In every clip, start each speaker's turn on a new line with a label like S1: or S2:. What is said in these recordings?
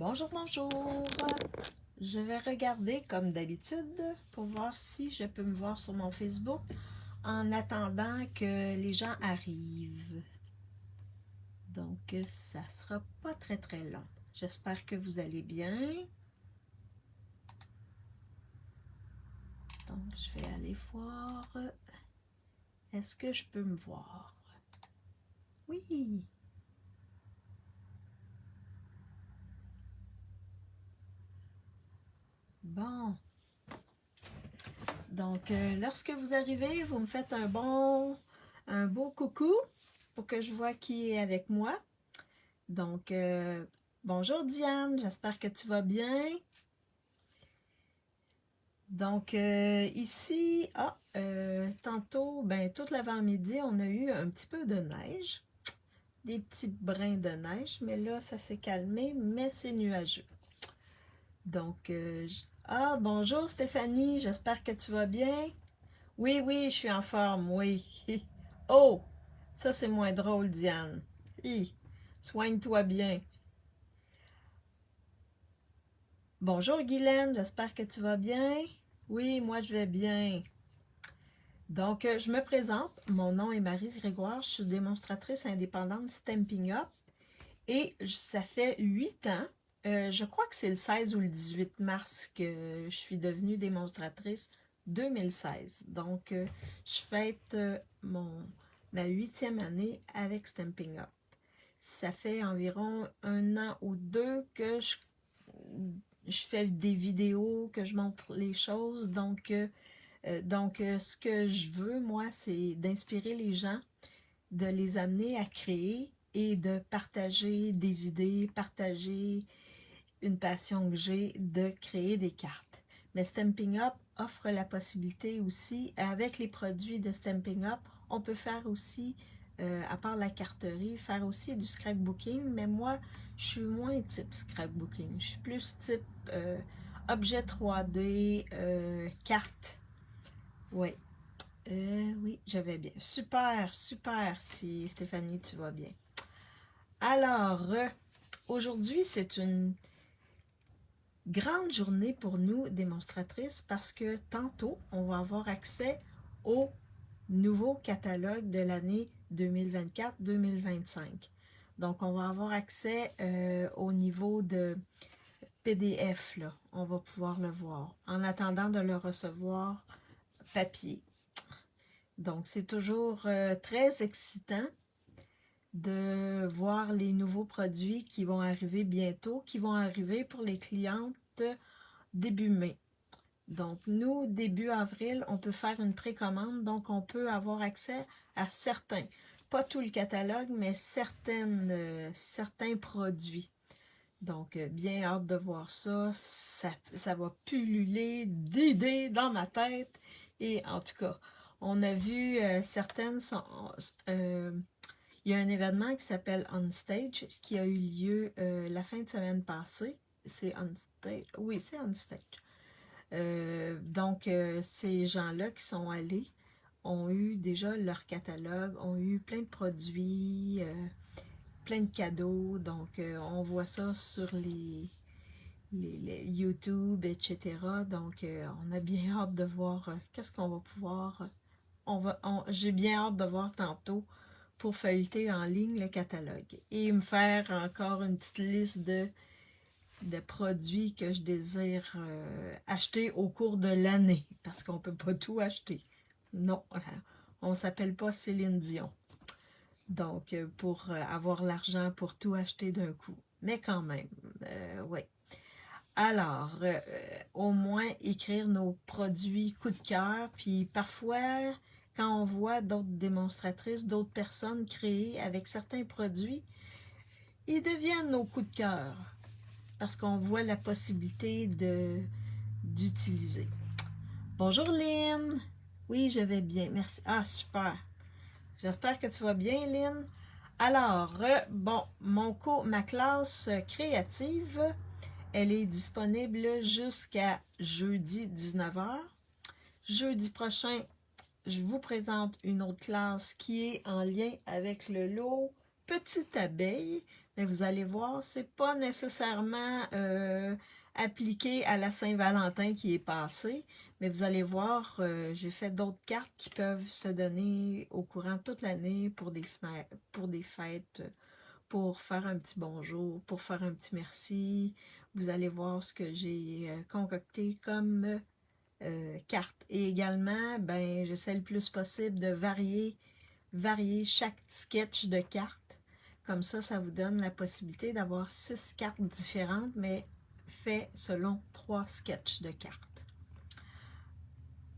S1: Bonjour, bonjour. Je vais regarder comme d'habitude pour voir si je peux me voir sur mon Facebook en attendant que les gens arrivent. Donc, ça sera pas très long. J'espère que vous allez bien. Donc, je vais aller voir. Est-ce que je peux me voir? Oui. Bon. Donc, lorsque vous arrivez, vous me faites un beau coucou pour que je vois qui est avec moi. Donc, bonjour Diane, j'espère que tu vas bien. Donc, ici, tantôt, tout l'avant-midi, on a eu un petit peu de neige, des petits brins de neige, mais là, ça s'est calmé, mais c'est nuageux. Donc, bonjour Stéphanie, j'espère que tu vas bien. Oui, oui, je suis en forme, oui. Oh, ça c'est moins drôle, Diane. Soigne-toi bien. Bonjour Guylaine, j'espère que tu vas bien. Oui, moi je vais bien. Donc, je me présente. Mon nom est Maryse Grégoire. Je suis démonstratrice indépendante Stampin' Up. Et ça fait 8 ans. Je crois que c'est le 16 ou le 18 mars que je suis devenue démonstratrice 2016. Donc, je fête ma 8e année avec Stampin' Up. Ça fait environ 1 an ou 2 que je fais des vidéos, que je montre les choses. Donc, ce que je veux, moi, c'est d'inspirer les gens, de les amener à créer et de partager des idées, partager une passion que j'ai de créer des cartes. Mais Stampin' Up offre la possibilité aussi, avec les produits de Stampin' Up, on peut faire aussi, à part la carterie, faire aussi du scrapbooking, mais moi, je suis moins type scrapbooking. Je suis plus type objet 3D, carte. Oui. Oui, je vais bien. Super, super si Stéphanie, tu vas bien. Alors, aujourd'hui, c'est une grande journée pour nous démonstratrices parce que tantôt, on va avoir accès au nouveau catalogue de l'année 2024-2025. Donc, on va avoir accès au niveau de PDF, là. On va pouvoir le voir en attendant de le recevoir papier. Donc, c'est toujours très excitant de voir les nouveaux produits qui vont arriver bientôt, qui vont arriver pour les clientes début mai. Donc, nous, début avril, on peut faire une précommande, donc on peut avoir accès à certains, pas tout le catalogue, mais certains produits. Donc, bien hâte de voir ça. Ça va pulluler d'idées dans ma tête. Et en tout cas, on a vu certaines il y a un événement qui s'appelle On Stage qui a eu lieu la fin de semaine passée. C'est On Stage. Oui, c'est On Stage. Donc, ces gens-là qui sont allés ont eu déjà leur catalogue, ont eu plein de produits, plein de cadeaux. Donc, on voit ça sur les YouTube, etc. Donc, on a bien hâte de voir qu'est-ce qu'on va pouvoir... j'ai bien hâte de voir tantôt pour feuilleter en ligne le catalogue et me faire encore une petite liste de produits que je désire acheter au cours de l'année, parce qu'on ne peut pas tout acheter. Non, on ne s'appelle pas Céline Dion. Donc, pour avoir l'argent pour tout acheter d'un coup. Mais quand même, oui. Alors, au moins écrire nos produits coup de cœur, puis parfois, quand on voit d'autres démonstratrices, d'autres personnes créer avec certains produits, ils deviennent nos coups de cœur parce qu'on voit la possibilité d'utiliser. Bonjour Lynn! Oui, je vais bien, merci. Ah, super! J'espère que tu vas bien, Lynn. Alors, ma classe créative, elle est disponible jusqu'à jeudi 19h. Jeudi prochain, je vous présente une autre classe qui est en lien avec le lot petite abeille, mais vous allez voir, c'est pas nécessairement appliqué à la Saint-Valentin qui est passée, mais vous allez voir, j'ai fait d'autres cartes qui peuvent se donner au courant de toute l'année pour pour des fêtes, pour faire un petit bonjour, pour faire un petit merci. Vous allez voir ce que j'ai concocté comme carte. Et également, ben, j'essaie le plus possible de varier chaque sketch de carte. Comme ça vous donne la possibilité d'avoir 6 cartes différentes, mais fait selon 3 sketchs de cartes.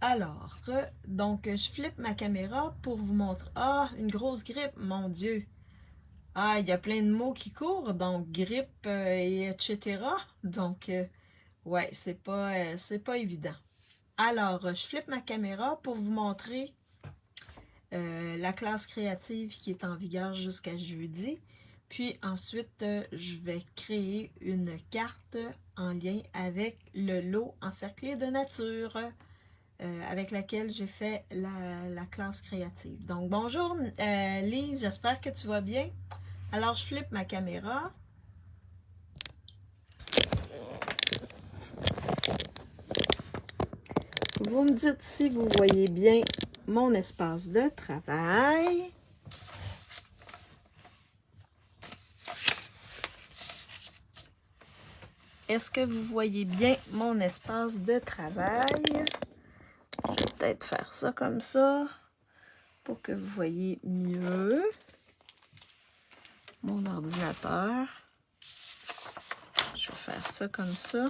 S1: Alors, donc, je flippe ma caméra pour vous montrer. Ah, une grosse grippe, mon Dieu! Ah, il y a plein de mots qui courent, donc grippe et etc. Donc, ouais, c'est pas évident. Alors, je flippe ma caméra pour vous montrer la classe créative qui est en vigueur jusqu'à jeudi. Puis ensuite, je vais créer une carte en lien avec le lot encerclé de nature avec laquelle j'ai fait la classe créative. Donc, bonjour Lise, j'espère que tu vas bien. Alors, je flippe ma caméra. Vous me dites si vous voyez bien mon espace de travail. Est-ce que vous voyez bien mon espace de travail? Je vais peut-être faire ça comme ça pour que vous voyez mieux mon ordinateur. Je vais faire ça comme ça.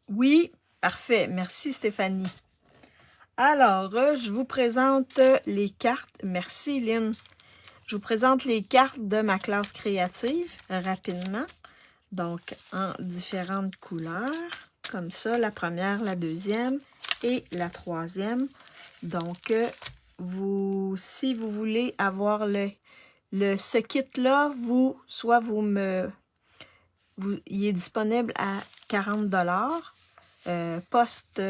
S1: Oui, parfait. Merci Stéphanie. Alors, je vous présente les cartes. Merci Lynn. Je vous présente les cartes de ma classe créative rapidement. Donc, en différentes couleurs. Comme ça, la première, la deuxième et la troisième. Donc, si vous voulez avoir ce kit-là, il est disponible à 40 $, poste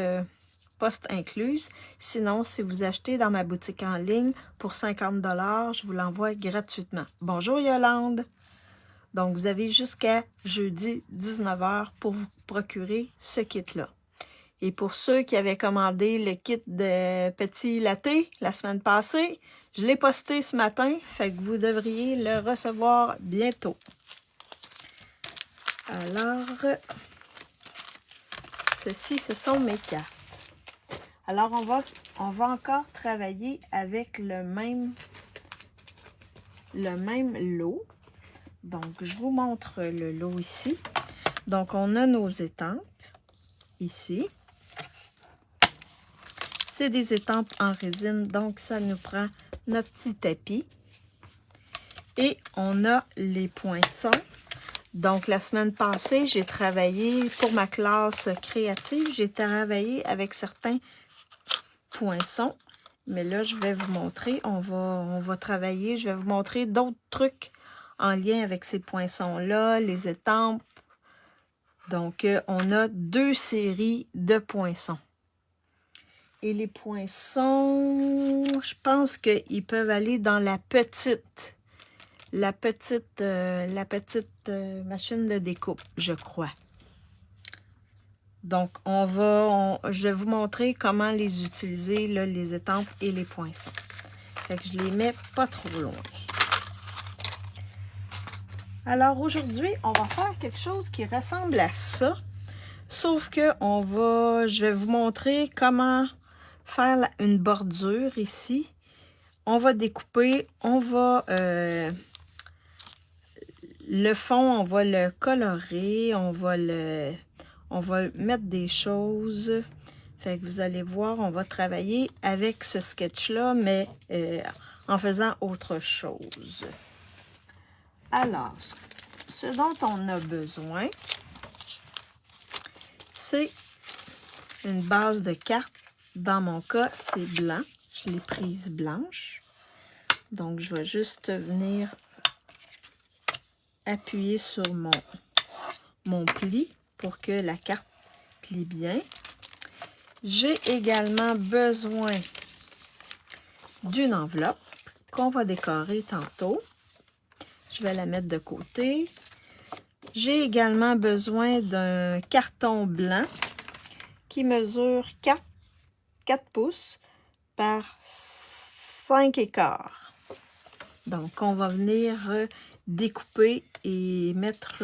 S1: incluse. Sinon, si vous achetez dans ma boutique en ligne pour 50 $, je vous l'envoie gratuitement. Bonjour Yolande! Donc, vous avez jusqu'à jeudi 19 h pour vous procurer ce kit-là. Et pour ceux qui avaient commandé le kit de petit latte la semaine passée, je l'ai posté ce matin, fait que vous devriez le recevoir bientôt. Alors, ce sont mes cartes. Alors, on va encore travailler avec le même lot. Donc, je vous montre le lot ici. Donc, on a nos étampes ici. C'est des étampes en résine, donc ça nous prend notre petit tapis. Et on a les poinçons. Donc, la semaine passée, j'ai travaillé pour ma classe créative. J'ai travaillé avec certains poinçons. Mais là, je vais vous montrer. On va travailler. Je vais vous montrer d'autres trucs en lien avec ces poinçons-là, les étampes. Donc, on a 2 séries de poinçons. Et les poinçons, je pense qu'ils peuvent aller dans la petite machine de découpe, je crois. Donc, je vais vous montrer comment les utiliser, là, les étampes et les poinçons. Fait que je les mets pas trop loin. Alors, aujourd'hui, on va faire quelque chose qui ressemble à ça. Sauf que je vais vous montrer comment faire une bordure ici. On va découper, le fond, on va le colorer, on va mettre des choses. Fait que vous allez voir, on va travailler avec ce sketch-là, mais en faisant autre chose. Alors, ce dont on a besoin, c'est une base de cartes. Dans mon cas, c'est blanc. Je l'ai prise blanche. Donc, je vais juste venir appuyer sur mon pli pour que la carte plie bien. J'ai également besoin d'une enveloppe qu'on va décorer tantôt. Je vais la mettre de côté. J'ai également besoin d'un carton blanc qui mesure 4 pouces par 5,25. Donc, on va venir découper et mettre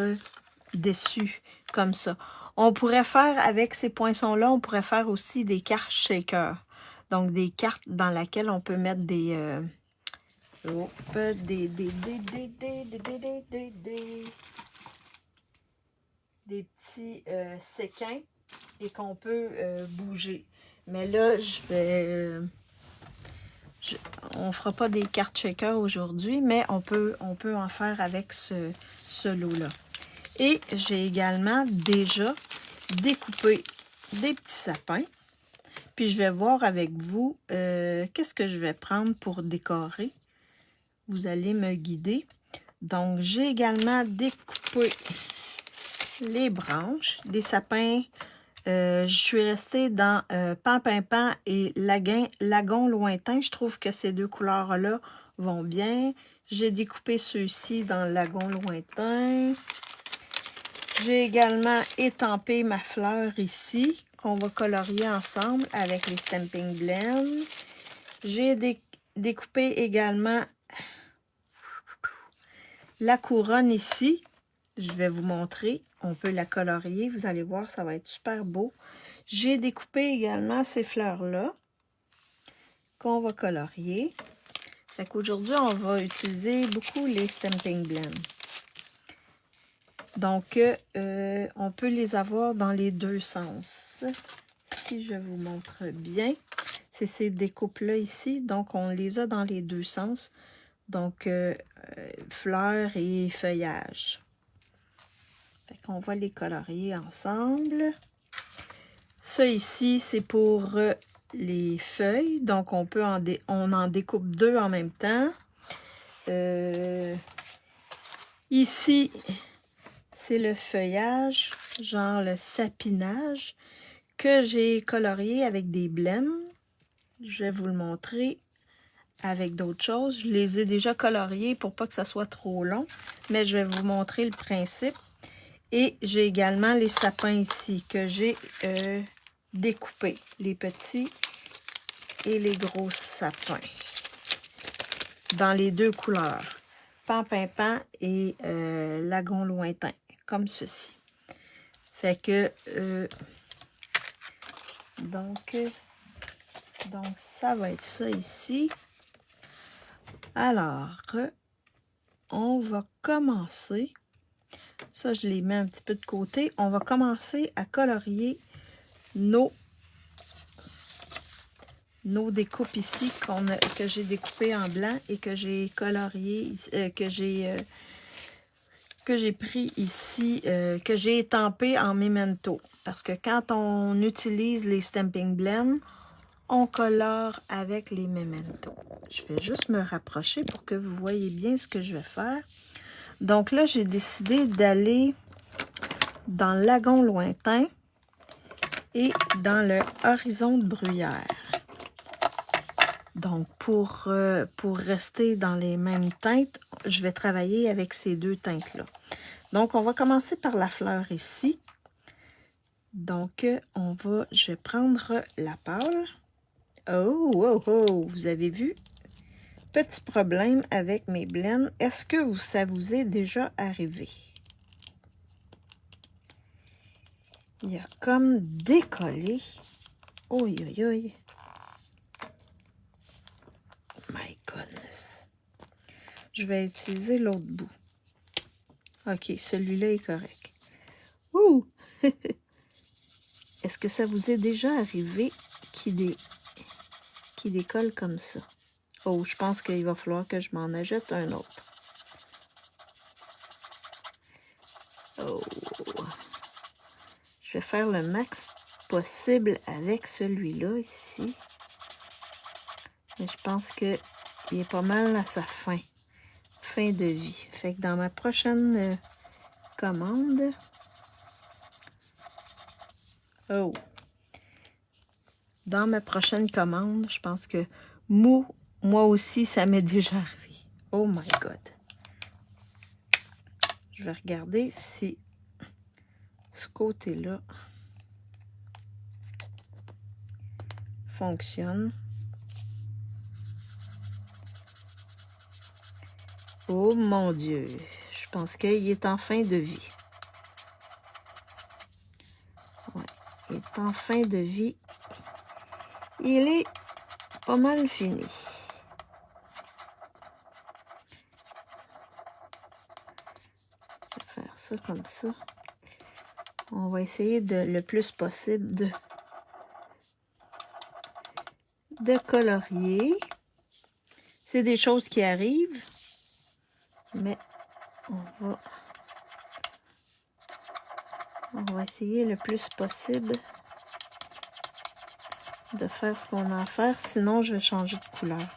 S1: dessus, comme ça. On pourrait faire, avec ces poinçons-là, on pourrait faire aussi des cartes shaker. Donc, des cartes dans lesquelles on peut mettre des petits séquins et qu'on peut bouger. Mais là, on ne fera pas des cartes shaker aujourd'hui, mais on peut en faire avec ce lot-là. Et j'ai également déjà découpé des petits sapins. Puis je vais voir avec vous qu'est-ce que je vais prendre pour décorer. Vous allez me guider. Donc, j'ai également découpé les branches des sapins. Je suis restée dans Pan-Pimpant et Lagon Lointain. Je trouve que ces deux couleurs-là vont bien. J'ai découpé ceux-ci dans Lagon Lointain. J'ai également étampé ma fleur ici, qu'on va colorier ensemble avec les Stampin' Blend. J'ai découpé également la couronne ici. Je vais vous montrer. On peut la colorier. Vous allez voir, ça va être super beau. J'ai découpé également ces fleurs-là qu'on va colorier. Fait qu'aujourd'hui, on va utiliser beaucoup les Stampin' Blend. Donc, on peut les avoir dans les deux sens. Si je vous montre bien, c'est ces découpes-là ici. Donc, on les a dans les deux sens. Donc, fleurs et feuillage. Fait qu'on va les colorier ensemble. Ça ici, c'est pour les feuilles. Donc, on en découpe deux en même temps. Ici, c'est le feuillage, genre le sapinage, que j'ai colorié avec des blends. Je vais vous le montrer avec d'autres choses. Je les ai déjà coloriés pour pas que ça soit trop long, mais je vais vous montrer le principe. Et j'ai également les sapins ici que j'ai découpés, les petits et les gros sapins, dans les deux couleurs, Pan-Pimpant et Lagon Lointain, comme ceci. Fait que, donc, ça va être ça ici. Alors, on va commencer. Ça, je les mets un petit peu de côté. On va commencer à colorier nos découpes ici que j'ai découpées en blanc et que j'ai colorié, que j'ai pris ici, que j'ai étampé en memento. Parce que quand on utilise les Stampin' Blend, on colore avec les memento. Je vais juste me rapprocher pour que vous voyez bien ce que je vais faire. Donc là, j'ai décidé d'aller dans Lagon Lointain et dans le Horizon de Bruyère. Donc, pour rester dans les mêmes teintes, je vais travailler avec ces deux teintes-là. Donc, on va commencer par la fleur ici. Donc, je vais prendre la pâle. Oh, oh, oh! Vous avez vu? Petit problème avec mes blends. Est-ce que ça vous est déjà arrivé? Il a comme décollé. Oi, oi, oi. My goodness. Je vais utiliser l'autre bout. OK, celui-là est correct. Ouh! Est-ce que ça vous est déjà arrivé qui décolle comme ça? Oh, je pense qu'il va falloir que je m'en achète un autre. Oh! Je vais faire le max possible avec celui-là ici. Mais je pense qu'il est pas mal à sa fin de vie. Fait que dans ma prochaine commande... Oh! Dans ma prochaine commande, je pense que Moi aussi, ça m'est déjà arrivé. Oh my God. Je vais regarder si ce côté-là fonctionne. Oh mon Dieu. Je pense qu'il est en fin de vie. Ouais, il est en fin de vie. Il est pas mal fini. Je vais faire ça comme ça. On va essayer le plus possible de colorier. C'est des choses qui arrivent, mais on va essayer le plus possible de faire ce qu'on a à faire. Sinon, je vais changer de couleur.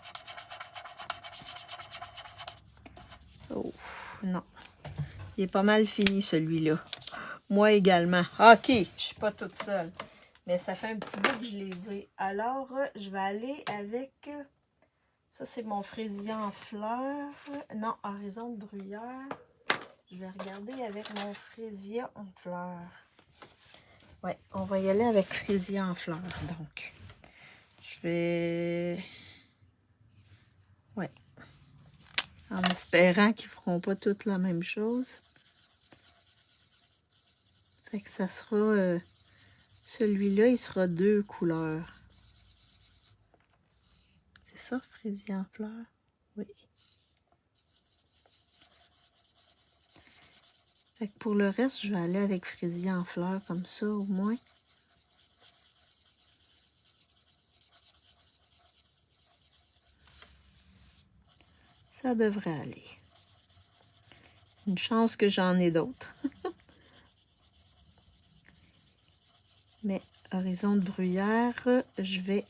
S1: Oh, non. Il est pas mal fini, celui-là. Moi également. OK, je suis pas toute seule. Mais ça fait un petit bout que je les ai. Alors, je vais aller avec... Ça, c'est mon fraisier en fleurs. Non, horizon de bruyère. Je vais regarder avec mon fraisier en fleurs. Ouais, on va y aller avec fraisier en fleurs. Donc, je vais... Ouais. En espérant qu'ils ne feront pas toutes la même chose. Fait que ça sera... celui-là, il sera 2 couleurs. C'est ça, fraisier en fleurs? Oui. Fait que pour le reste, je vais aller avec fraisier en fleurs comme ça, au moins. Ça devrait aller. Une chance que j'en ai d'autres. Mais horizon de bruyère, je vais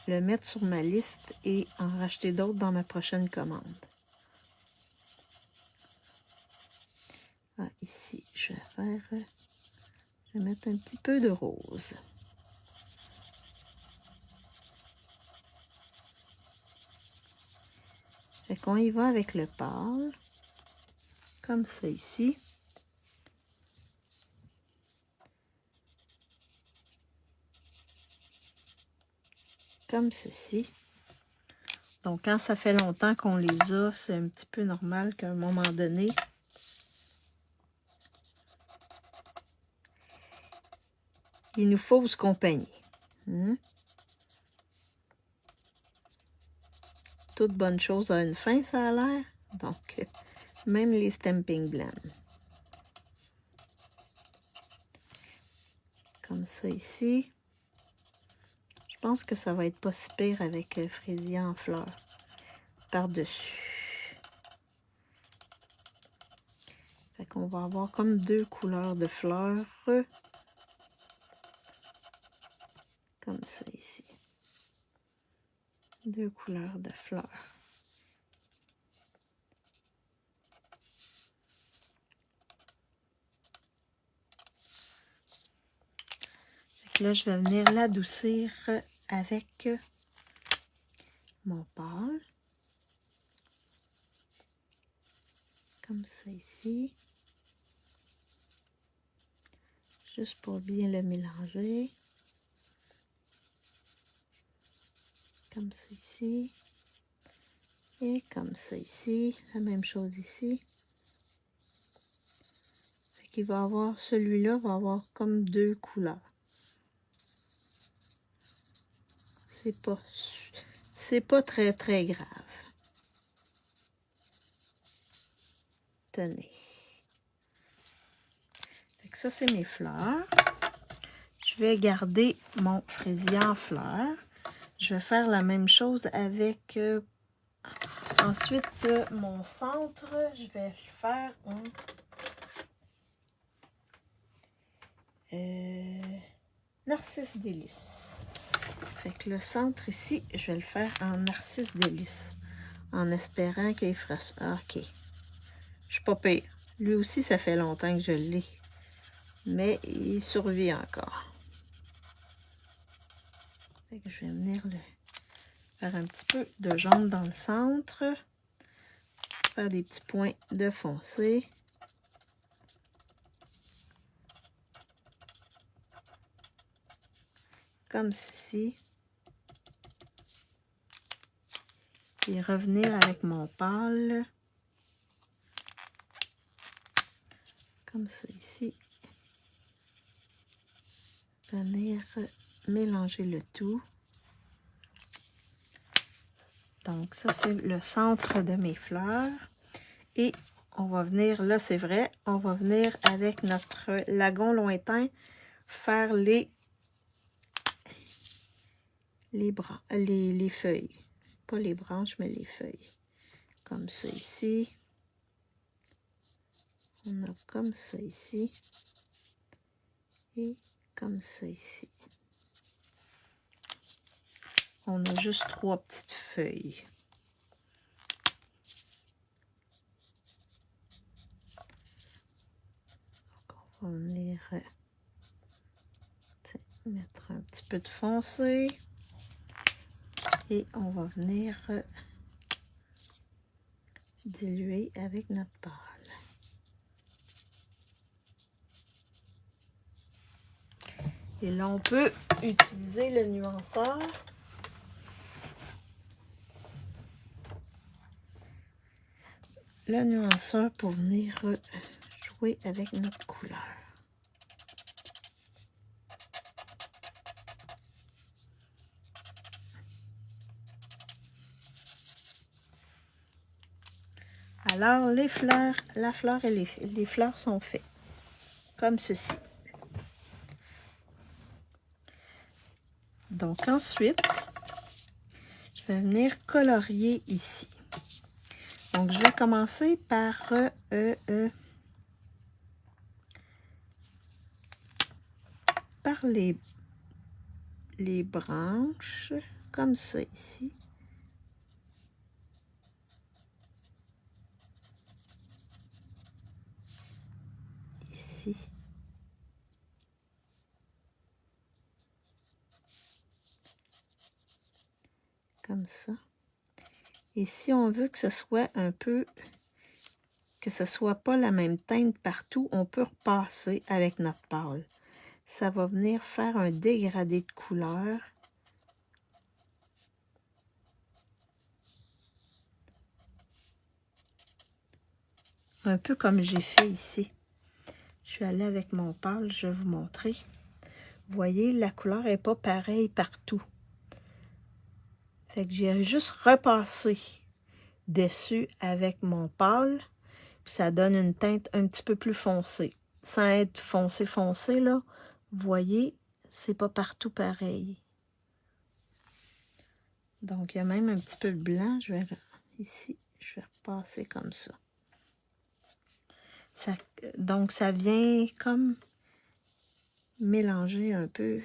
S1: le mettre sur ma liste et en racheter d'autres dans ma prochaine commande. Ah, ici, je vais mettre un petit peu de rose. Fait qu'on y va avec le pâle, comme ça ici. Comme ceci. Donc, quand ça fait longtemps qu'on les a, c'est un petit peu normal qu'à un moment donné, il nous fausse compagnie. Toute bonne chose a une fin, ça a l'air. Donc, même les Stamping Blends. Comme ça ici. Je pense que ça va être pas si pire avec fraisier en fleurs par-dessus. Fait qu'on va avoir comme 2 couleurs de fleurs. Comme ça ici. 2 couleurs de fleurs. Là, je vais venir l'adoucir avec mon pâle. Comme ça ici. Juste pour bien le mélanger. Comme ça ici. Et comme ça ici. La même chose ici. Fait qu'il va avoir, celui-là va avoir comme 2 couleurs. C'est pas très très grave. Tenez. Fait que ça, c'est mes fleurs. Je vais garder mon fraisier en fleurs. Je vais faire la même chose avec ensuite mon centre. Je vais faire un narcisse délice. Fait que le centre ici, je vais le faire en narcisse délice. En espérant qu'il fera... OK. Je suis pas pire. Lui aussi, ça fait longtemps que je l'ai. Mais il survit encore. Fait que je vais venir Faire un petit peu de jaune dans le centre. Faire des petits points de foncé. Comme ceci. Et revenir avec mon pâle. Comme ça ici. Venir mélanger le tout. Donc ça c'est le centre de mes fleurs. Et on va venir, là c'est vrai, on va venir avec notre lagon lointain faire les feuilles. Pas les branches, mais les feuilles. Comme ça ici. On a comme ça ici. Et comme ça ici. On a juste 3 petites feuilles. Donc on va venir mettre un petit peu de foncé. Et on va venir diluer avec notre pâle. Et là, on peut utiliser le nuanceur. Le nuanceur pour venir jouer avec notre couleur. Alors, les fleurs, la fleur et les fleurs sont faites. Comme ceci. Donc ensuite, je vais venir colorier ici. Donc je vais commencer par les branches, comme ça ici. Ici. Comme ça. Et si on veut que ce soit un peu, que ce soit pas la même teinte partout, on peut repasser avec notre pâle. Ça va venir faire un dégradé de couleur. Un peu comme j'ai fait ici. Je suis allée avec mon pâle, je vais vous montrer. Vous voyez, la couleur n'est pas pareille partout. Fait que j'ai juste repassé dessus avec mon pâle. Puis ça donne une teinte un petit peu plus foncée. Sans être foncé, là. Vous voyez, c'est pas partout pareil. Donc, il y a même un petit peu de blanc. Je vais ici, je vais repasser comme ça. Donc, ça vient comme mélanger un peu,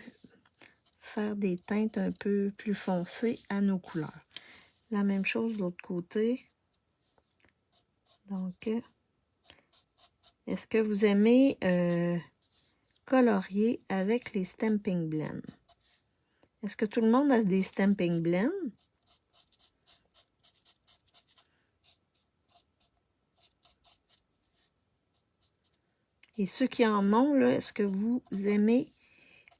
S1: faire des teintes un peu plus foncées à nos couleurs. La même chose de l'autre côté. Donc, est-ce que vous aimez colorier avec les Stampin' Blend? Est-ce que tout le monde a des Stampin' Blend? Et ceux qui en ont, est-ce que vous aimez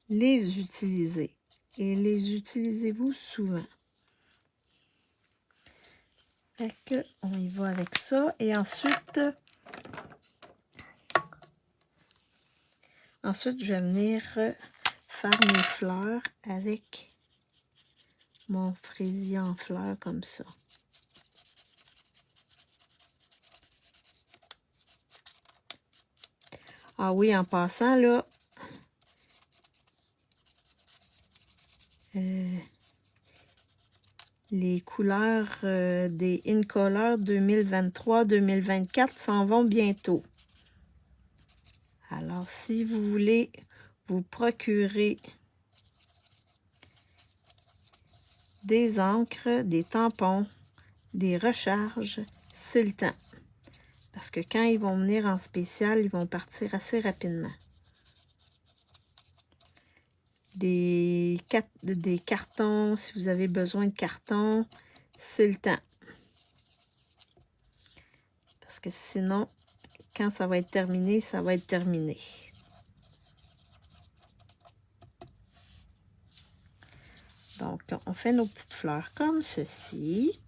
S1: les utiliser? Et les utilisez-vous souvent? Fait que on y va avec ça. Et ensuite, je vais venir faire mes fleurs avec mon fraisier en fleurs comme ça. Ah oui, en passant, là, les couleurs des InColor 2023-2024 s'en vont bientôt. Alors, si vous voulez vous procurer des encres, des tampons, des recharges, c'est le temps. Parce que quand ils vont venir en spécial, ils vont partir assez rapidement. des cartons, si vous avez besoin de cartons, c'est le temps. Parce que sinon, quand ça va être terminé, ça va être terminé. Donc, on fait nos petites fleurs comme ceci.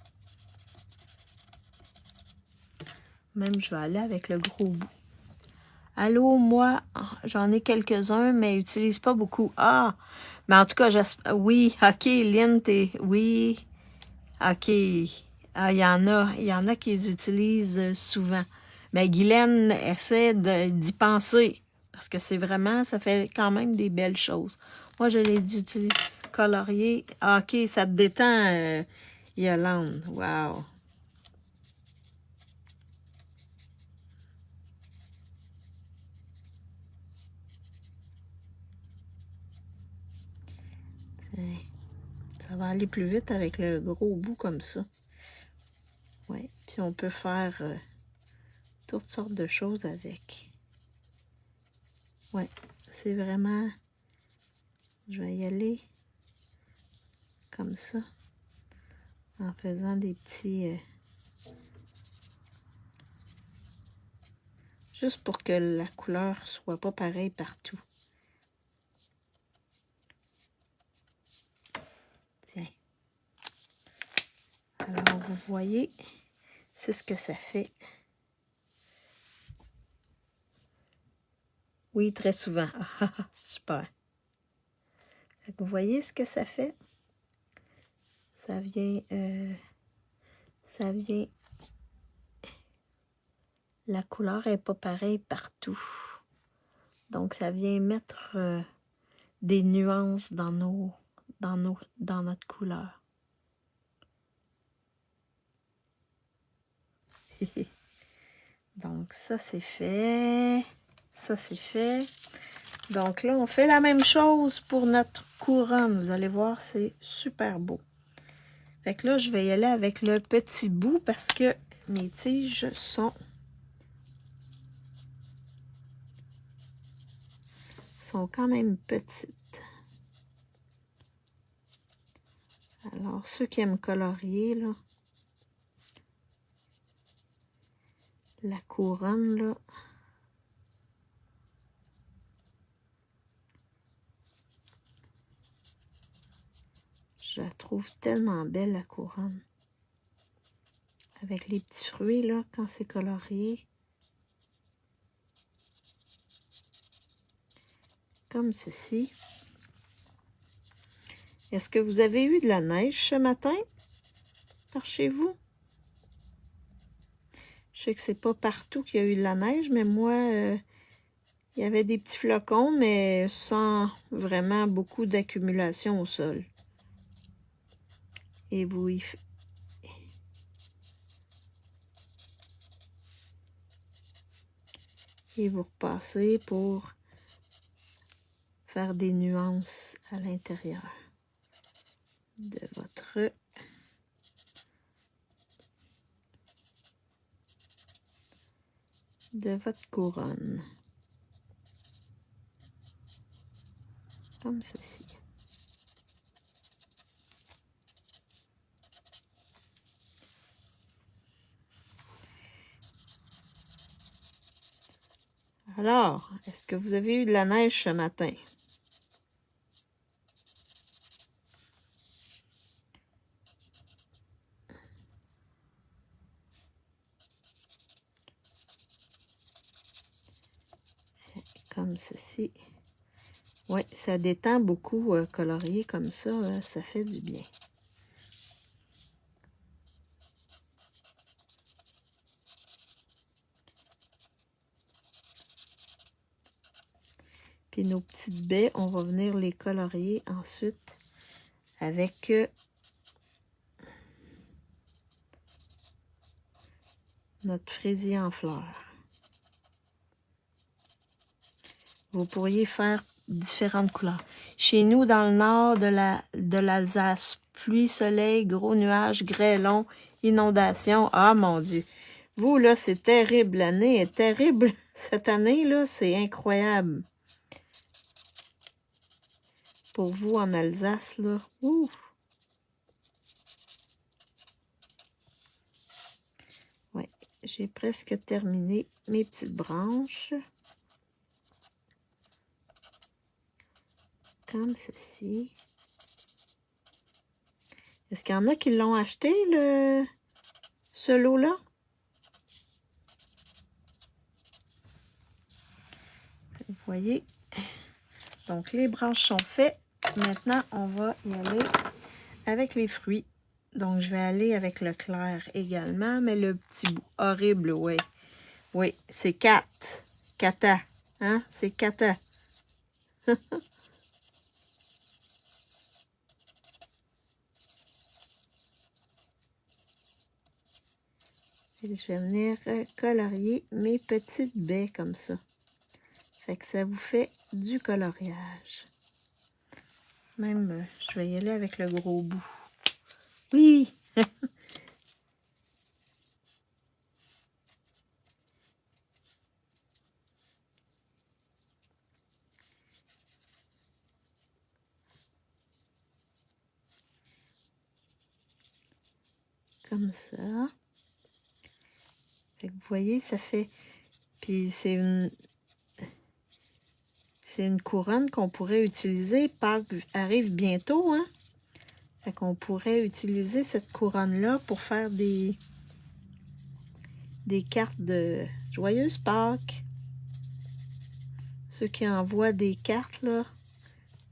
S1: Même, je vais aller avec le gros bout. Allô, moi, j'en ai quelques-uns, mais j'utilise pas beaucoup. Ah, mais en tout cas, oui, ok, Lynn, oui, ok. Ah, il y en a qui les utilisent souvent. Mais Guylaine essaie d'y penser, parce que c'est vraiment, ça fait quand même des belles choses. Moi, je l'ai utilisé colorier. Ah, ok, ça te détend, Yolande. Wow. Ça va aller plus vite avec le gros bout comme ça. Oui, puis on peut faire toutes sortes de choses avec. Oui, c'est vraiment... Je vais y aller comme ça, en faisant des petits... juste pour que la couleur soit pas pareille partout. Tiens. Alors, vous voyez, c'est ce que ça fait. Oui, très souvent. Super. Vous voyez ce que ça fait? Ça vient... La couleur n'est pas pareille partout. Donc, ça vient mettre des nuances dans notre couleur. Donc, ça, c'est fait. Ça, c'est fait. Donc là, on fait la même chose pour notre couronne. Vous allez voir, c'est super beau. Fait que là, je vais y aller avec le petit bout parce que mes tiges sont quand même petites. Alors, ceux qui aiment colorier, là, la couronne, là, je la trouve tellement belle, la couronne. Avec les petits fruits, là, quand c'est colorié. Comme ceci. Est-ce que vous avez eu de la neige ce matin par chez vous? Je sais que c'est pas partout qu'il y a eu de la neige, mais moi, il y avait des petits flocons, mais sans vraiment beaucoup d'accumulation au sol. Et vous repassez pour faire des nuances à l'intérieur de votre couronne. Comme ceci. Alors, est-ce que vous avez eu de la neige ce matin? Comme ceci. Oui, ça détend beaucoup colorier comme ça, ça fait du bien. Puis nos petites baies, on va venir les colorier ensuite avec notre fraisier en fleurs. Vous pourriez faire différentes couleurs. Chez nous, dans le nord de l'Alsace, pluie, soleil, gros nuages, grêlons, inondations. Ah, mon Dieu! Vous, là, c'est terrible. L'année est terrible. Cette année, là, c'est incroyable. pour vous en Alsace, là. Ouh! Ouais, j'ai presque terminé mes petites branches. Comme ceci. Est-ce qu'il y en a qui l'ont acheté, ce lot-là? Vous voyez? Donc, les branches sont faites. Maintenant, on va y aller avec les fruits. Donc, je vais aller avec le clair également, mais le petit bout horrible, oui. Oui, c'est Kata. Hein? C'est Kata. Et je vais venir colorier mes petites baies comme ça. Fait que ça vous fait du coloriage. Même, je vais y aller avec le gros bout. Oui! Comme ça. Fait que vous voyez, ça fait... Puis c'est une couronne qu'on pourrait utiliser. Pâques arrive bientôt, hein? Fait qu'on pourrait utiliser cette couronne-là pour faire des cartes de Joyeuses Pâques. Ceux qui envoient des cartes, là,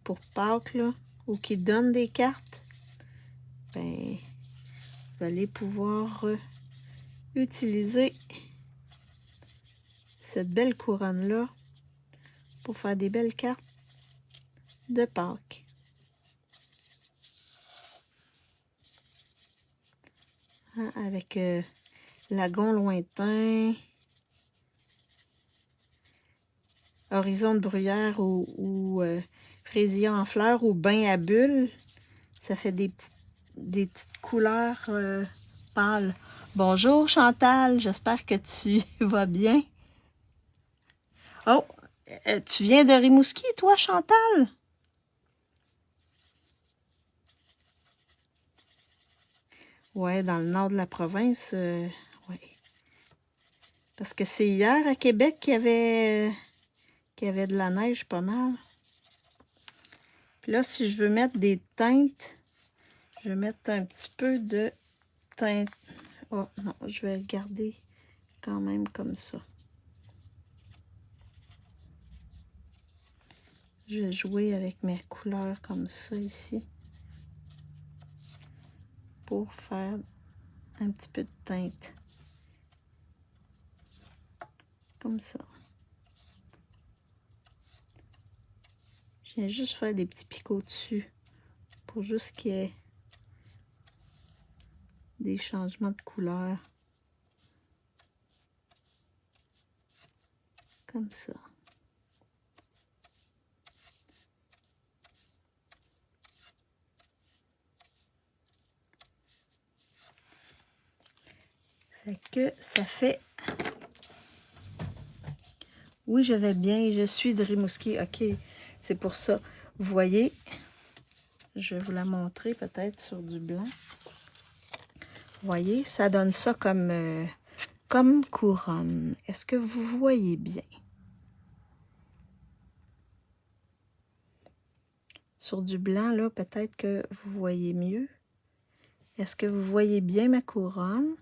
S1: pour Pâques, là, ou qui donnent des cartes, ben, vous allez pouvoir utiliser cette belle couronne-là pour faire des belles cartes de Pâques. Hein, avec lagon lointain, horizon de bruyère ou fraisier en fleurs ou bain à bulles. Ça fait des petites couleurs pâles. Bonjour Chantal, j'espère que tu vas bien. Oh, tu viens de Rimouski, toi, Chantal? Ouais, dans le nord de la province, ouais. Parce que c'est hier à Québec qu'il y avait de la neige pas mal. Puis là, si je veux mettre des teintes, je vais mettre un petit peu de teinte. Oh non, je vais le garder quand même comme ça. Je vais jouer avec mes couleurs comme ça ici. Pour faire un petit peu de teinte. Comme ça. Je viens juste faire des petits picots dessus. Pour juste qu'il y ait des changements de couleur. Comme ça. Fait que ça fait... Oui, je vais bien. Je suis de Rimouski. OK, c'est pour ça. Vous voyez, je vais vous la montrer peut-être sur du blanc. Vous voyez, ça donne ça comme couronne. Est-ce que vous voyez bien? Sur du blanc, là, peut-être que vous voyez mieux. Est-ce que vous voyez bien ma couronne?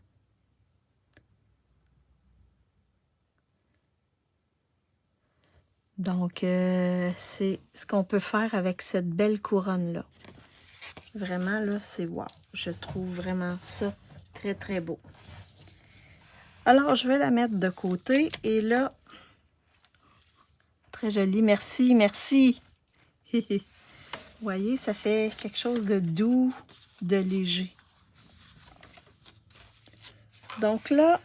S1: Donc, c'est ce qu'on peut faire avec cette belle couronne-là. Vraiment, là, c'est wow. Je trouve vraiment ça très, très beau. Alors, je vais la mettre de côté. Et là, très joli. Merci, merci. Vous voyez, ça fait quelque chose de doux, de léger. Donc là,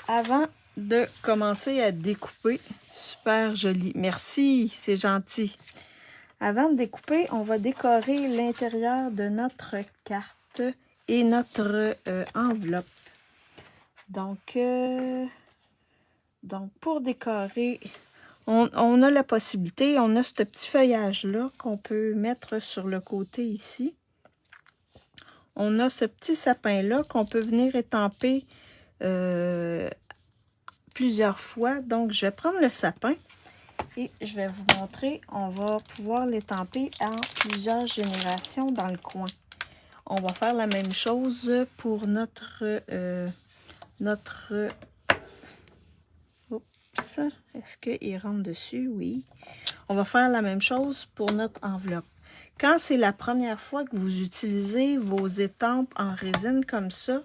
S1: avant de commencer à découper, super joli. Merci, c'est gentil. Avant de découper, on va décorer l'intérieur de notre carte et notre enveloppe. Donc, pour décorer, On a la possibilité, on a ce petit feuillage-là qu'on peut mettre sur le côté ici. On a ce petit sapin-là qu'on peut venir étamper plusieurs fois. Donc, je vais prendre le sapin et je vais vous montrer. On va pouvoir l'étamper en plusieurs générations dans le coin. On va faire la même chose pour notre... Oups, est-ce qu'il rentre dessus? Oui. On va faire la même chose pour notre enveloppe. Quand c'est la première fois que vous utilisez vos étampes en résine comme ça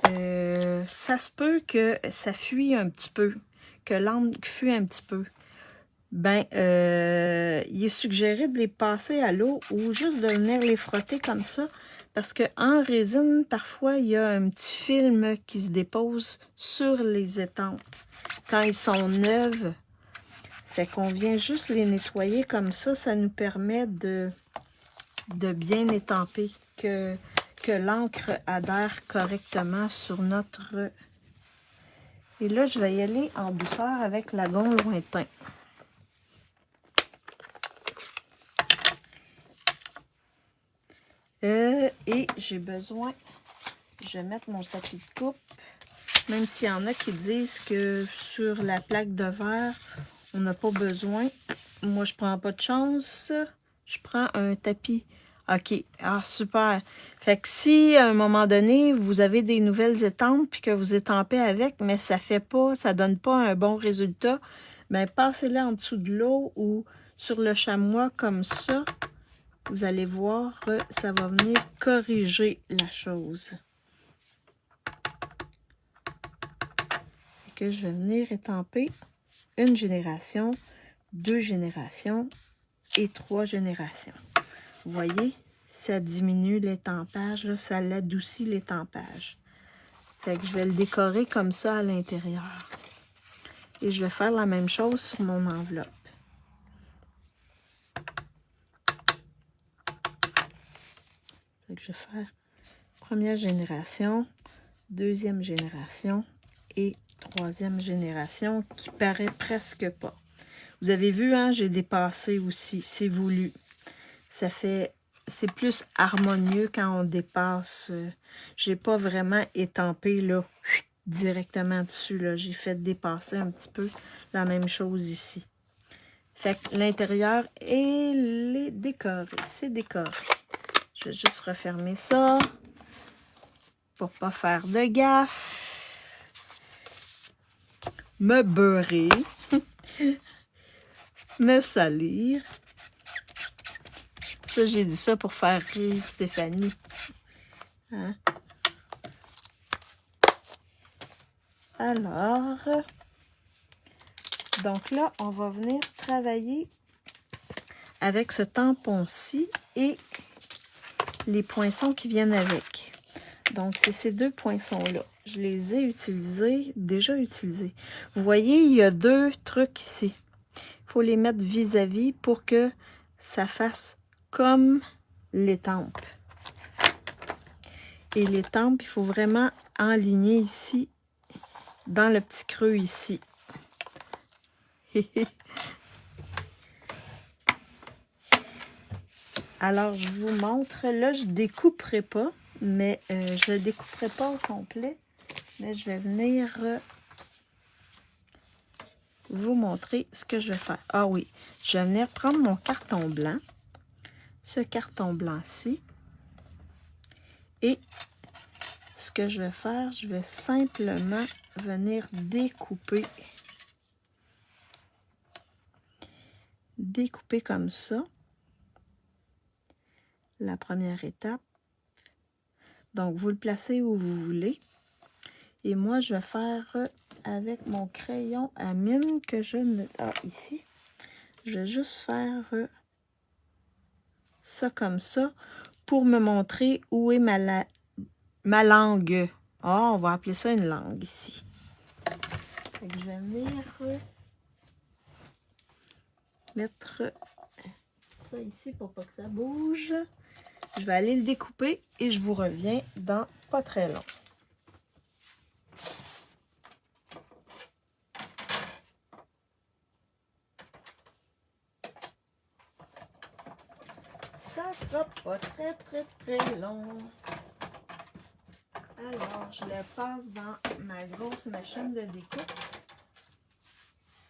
S1: se peut que ça fuit un petit peu, que l'encre fuit un petit peu. Ben, il est suggéré de les passer à l'eau ou juste de venir les frotter comme ça. Parce qu'en résine, parfois, il y a un petit film qui se dépose sur les étampes quand ils sont neuves. Fait qu'on vient juste les nettoyer comme ça. Ça nous permet de bien étamper, que l'encre adhère correctement sur notre... Et là, je vais y aller en douceur avec Lagon Lointain. Et j'ai besoin, je vais mettre mon tapis de coupe, même s'il y en a qui disent que sur la plaque de verre, on n'a pas besoin. Moi, je prends pas de chance. Je prends un tapis. OK. Ah, super. Fait que si, à un moment donné, vous avez des nouvelles étampes puis que vous étampez avec, mais ça fait pas, ça donne pas un bon résultat, bien, passez-les en dessous de l'eau ou sur le chamois comme ça. Vous allez voir, ça va venir corriger la chose. Et que je vais venir étamper une génération, 2 générations et 3 générations. Vous voyez, ça diminue l'étampage, ça l'adoucit l'étampage. Fait que je vais le décorer comme ça à l'intérieur. Et je vais faire la même chose sur mon enveloppe. Fait que je vais faire première génération, deuxième génération et troisième génération qui paraît presque pas. Vous avez vu, hein, j'ai dépassé aussi, c'est voulu. Ça fait, c'est plus harmonieux quand on dépasse. J'ai pas vraiment étampé là, directement dessus. J'ai fait dépasser un petit peu la même chose ici. Fait que l'intérieur et les décorés, c'est décoré. Je vais juste refermer ça pour pas faire de gaffe. Me beurrer. Me salir. Ça, j'ai dit ça pour faire rire Stéphanie. Hein? Alors, donc là, on va venir travailler avec ce tampon-ci et les poinçons qui viennent avec. Donc, c'est ces 2 poinçons-là. Je les ai déjà utilisés. Vous voyez, il y a 2 trucs ici. Il faut les mettre vis-à-vis pour que ça fasse comme l'étampe. Et l'étampe, il faut vraiment enligner ici, dans le petit creux ici. Alors, je vous montre. Là, je ne découperai pas, mais je ne découperai pas au complet. Mais je vais venir vous montrer ce que je vais faire. Ah oui, je vais venir prendre mon carton blanc. Ce carton blanc-ci. Et ce que je vais faire, je vais simplement venir découper. Découper comme ça. La première étape. Donc, vous le placez où vous voulez. Et moi, je vais faire avec mon crayon à mine que je ne... Ah, ici. Je vais juste faire ça comme ça pour me montrer où est ma langue. Ah, on va appeler ça une langue ici. Fait que je vais venir mettre ça ici pour pas que ça bouge. Je vais aller le découper et je vous reviens dans pas très long. ça sera pas très long. Alors, je le passe dans ma grosse machine de découpe.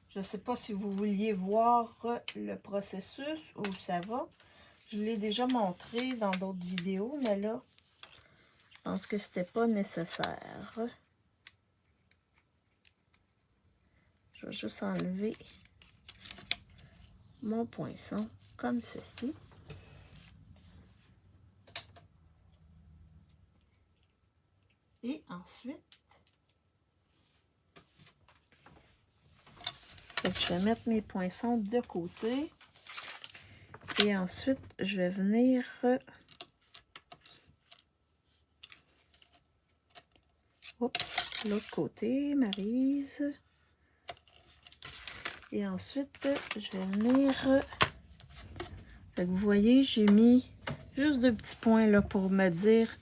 S1: Je ne sais pas si vous vouliez voir le processus où ça va. Je l'ai déjà montré dans d'autres vidéos, mais là, je pense que c'était pas nécessaire. Je vais juste enlever mon poinçon comme ceci. Et ensuite, je vais mettre mes poinçons de côté. Et ensuite, je vais venir l'autre côté, Maryse. Et ensuite, je vais venir... Fait que vous voyez, j'ai mis juste 2 petits points là pour me dire,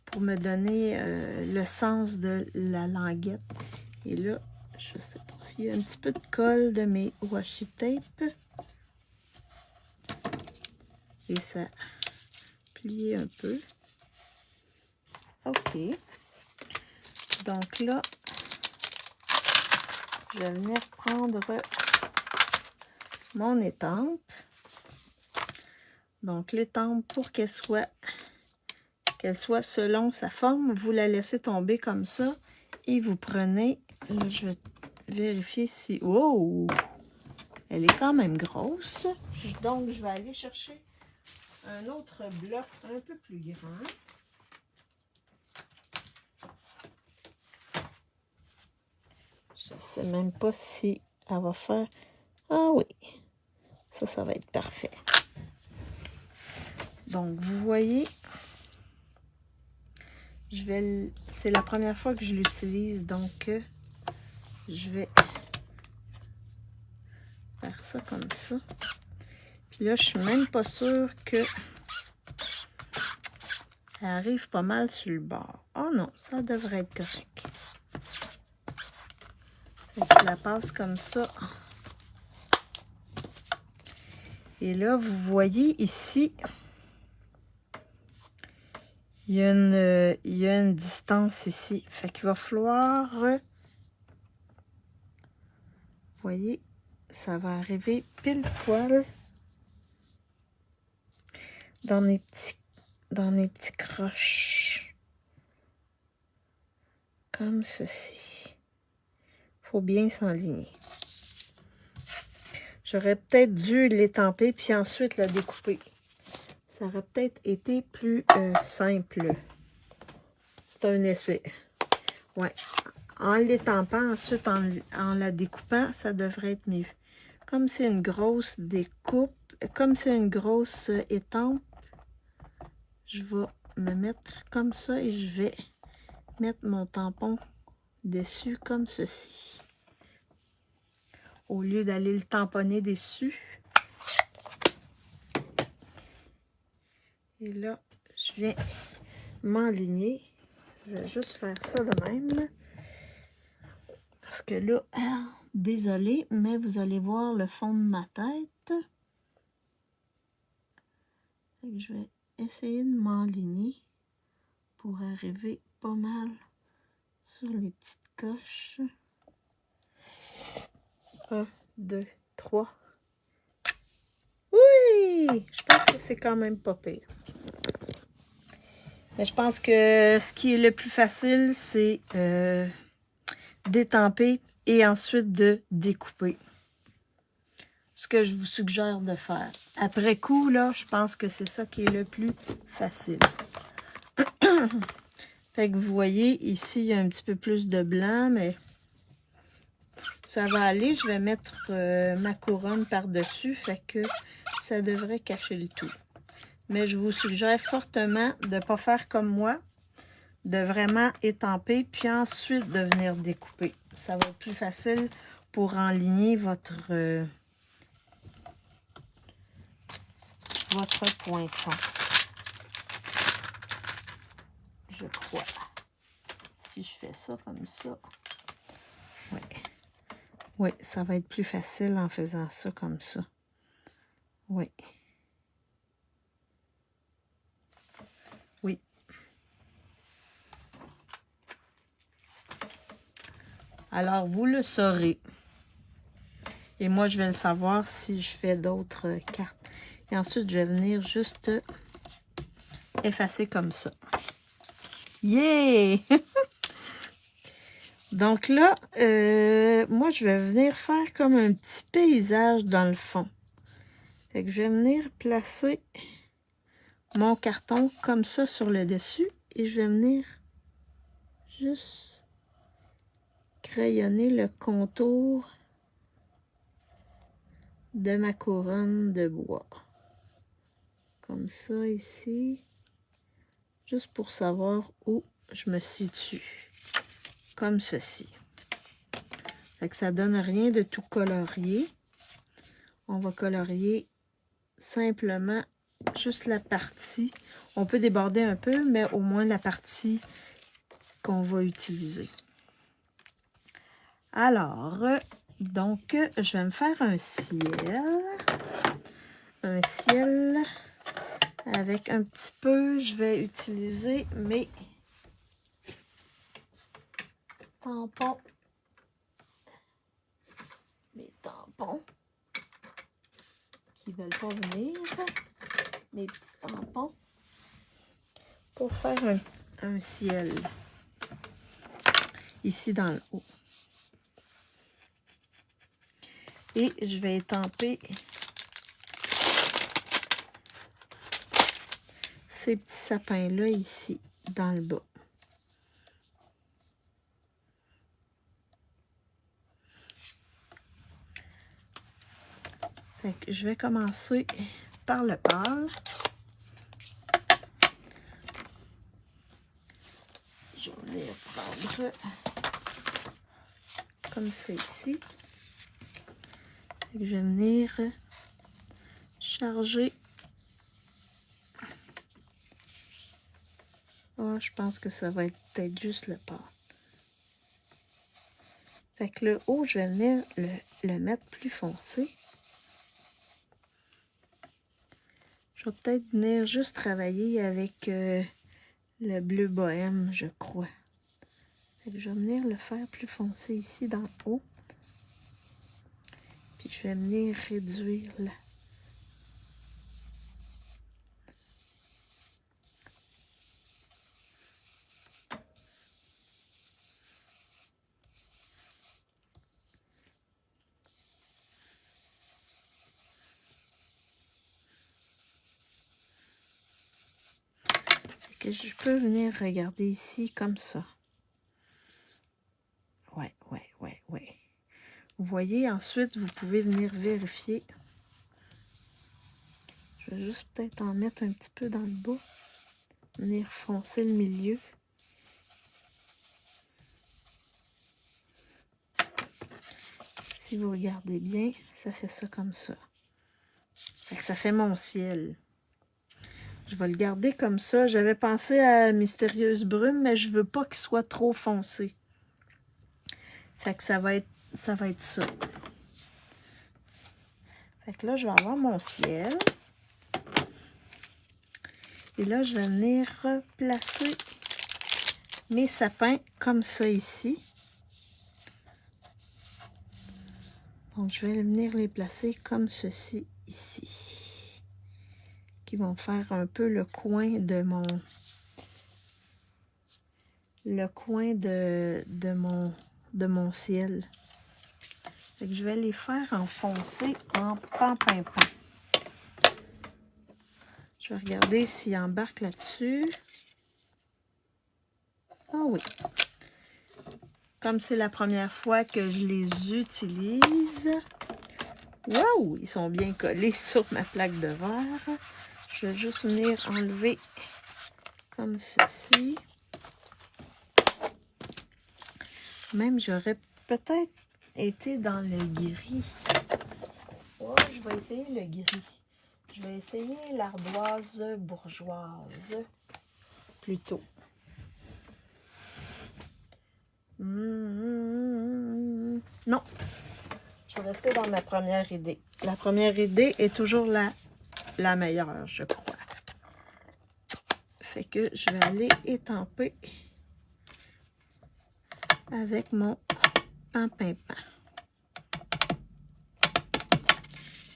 S1: pour me donner le sens de la languette. Et là, je sais pas s'il y a un petit peu de colle de mes washi tape. Et ça plie un peu. OK. Donc là, je vais venir prendre mon étampe. Donc l'étampe, pour qu'elle soit selon sa forme, vous la laissez tomber comme ça. Et vous prenez, là je vais vérifier si... Oh! Elle est quand même grosse. Donc je vais aller chercher un autre bloc un peu plus grand. Je ne sais même pas si elle va faire... Ah oui, ça va être parfait. Donc, vous voyez, c'est la première fois que je l'utilise, donc je vais faire ça comme ça. Puis là, je suis même pas sûre que elle arrive pas mal sur le bord. Oh non, ça devrait être correct. Je la passe comme ça. Et là, vous voyez ici, il y a une distance ici. Fait qu'il va falloir... Vous voyez, ça va arriver pile poil dans mes petits croches. Comme ceci. Il faut bien s'enligner. J'aurais peut-être dû l'étamper puis ensuite la découper. Ça aurait peut-être été plus simple. C'est un essai. Ouais. En l'étampant, ensuite en la découpant, ça devrait être mieux. Comme c'est une grosse découpe, comme c'est une grosse étampe, je vais me mettre comme ça et je vais mettre mon tampon dessus comme ceci. Au lieu d'aller le tamponner dessus. Et là, je viens m'enligner. Je vais juste faire ça de même. Parce que là, désolée, mais vous allez voir le fond de ma tête. Je vais essayer de m'enligner pour arriver pas mal sur les petites coches. 1, 2, 3. Oui! Je pense que c'est quand même pas pire. Mais je pense que ce qui est le plus facile, c'est d'étamper et ensuite de découper. Ce que je vous suggère de faire. Après coup, là, je pense que c'est ça qui est le plus facile. Fait que vous voyez, ici, il y a un petit peu plus de blanc, mais ça va aller. Je vais mettre ma couronne par-dessus, fait que ça devrait cacher le tout. Mais je vous suggère fortement de ne pas faire comme moi, de vraiment étamper, puis ensuite de venir découper. Ça va être plus facile pour enligner votre poinçon. Je crois. Si je fais ça comme ça, oui. Oui, ça va être plus facile en faisant ça comme ça. Oui. Alors, vous le saurez. Et moi, je vais le savoir si je fais d'autres cartes. Et ensuite, je vais venir juste effacer comme ça. Yeah! Donc là, moi, je vais venir faire comme un petit paysage dans le fond. Fait que je vais venir placer mon carton comme ça sur le dessus. Et je vais venir juste crayonner le contour de ma couronne de bois. Comme ça ici. Juste pour savoir où je me situe. Comme ceci. Fait que ça donne rien de tout colorier. On va colorier simplement juste la partie. On peut déborder un peu, mais au moins la partie qu'on va utiliser. Alors, donc, je vais me faire un ciel. Un ciel avec un petit peu, je vais utiliser mes tampons. Mes tampons qui ne veulent pas venir. Mes petits tampons pour faire un ciel ici dans le haut. Et je vais étamper ces petits sapins-là ici dans le bas. Fait que je vais commencer par le pâle. Je vais venir prendre comme ça ici. Fait que je vais venir charger. Oh, je pense que ça va être peut-être juste le pâle. Fait que le haut, je vais venir le mettre plus foncé. Je vais peut-être venir juste travailler avec le bleu bohème, je crois. Fait que je vais venir le faire plus foncé ici dans le haut. Puis je vais venir réduire là. Fait que je peux venir regarder ici comme ça. Ouais. Vous voyez, ensuite, vous pouvez venir vérifier. Je vais juste peut-être en mettre un petit peu dans le bas. Venir foncer le milieu. Si vous regardez bien, ça fait ça comme ça. Fait que ça fait mon ciel. Je vais le garder comme ça. J'avais pensé à Mystérieuse Brume, mais je veux pas qu'il soit trop foncé. Fait que ça va être ça. Fait que là, je vais avoir mon ciel. Et là, je vais venir replacer mes sapins comme ça ici. Donc, je vais venir les placer comme ceci ici. Qui vont faire un peu le coin de mon... Le coin de mon ciel. Fait que je vais les faire enfoncer en pan-pin-pan. Je vais regarder s'il embarque là-dessus. Ah oui. Comme c'est la première fois que je les utilise. Waouh! Ils sont bien collés sur ma plaque de verre. Je vais juste venir enlever comme ceci. Même j'aurais peut-être été dans le gris. Oh, je vais essayer le gris. Je vais essayer l'ardoise bourgeoise plutôt. Non, je vais rester dans ma première idée. La première idée est toujours la meilleure, je crois. Fait que je vais aller étamper avec mon Pan, pan, pan.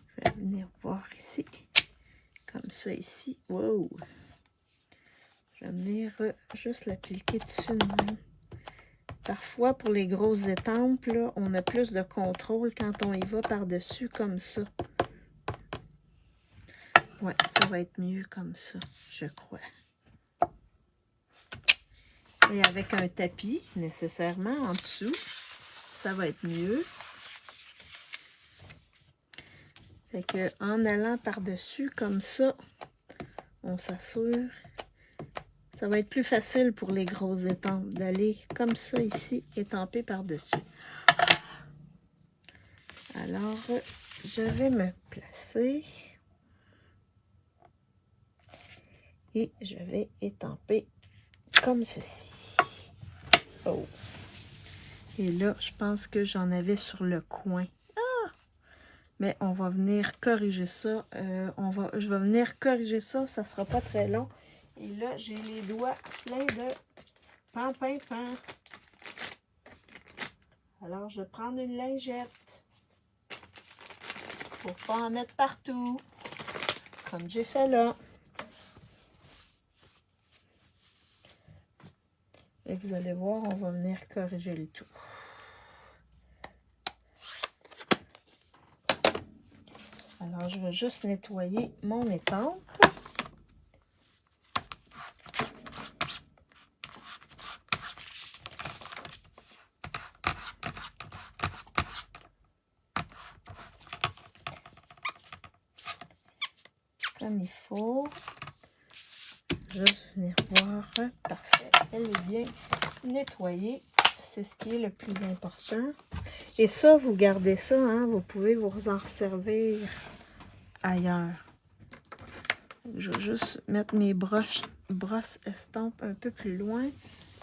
S1: Je vais venir voir ici. Comme ça ici. Wow! Je vais venir juste l'appliquer dessus de même. Parfois, pour les grosses étampes, là, on a plus de contrôle quand on y va par-dessus comme ça. Ouais, ça va être mieux comme ça, je crois. Et avec un tapis, nécessairement, en dessous, ça va être mieux. Fait que en allant par-dessus comme ça, on s'assure. Ça va être plus facile pour les grosses étampes d'aller comme ça ici, étamper par-dessus. Alors, je vais me placer et je vais étamper comme ceci. Oh! Et là, je pense que j'en avais sur le coin. Ah! Mais on va venir corriger ça. Je vais venir corriger ça, ça sera pas très long. Et là, j'ai les doigts pleins de pan, pan, pan. Alors, je vais prendre une lingette pour pas en mettre partout, comme j'ai fait là. Et vous allez voir, on va venir corriger le tout. Alors, je vais juste nettoyer mon étampe. Comme il faut. Juste venir voir. Parfait. Elle est bien nettoyée. C'est ce qui est le plus important. Et ça, vous gardez ça, hein, vous pouvez vous en servir ailleurs. Je vais juste mettre mes brosses estampes un peu plus loin.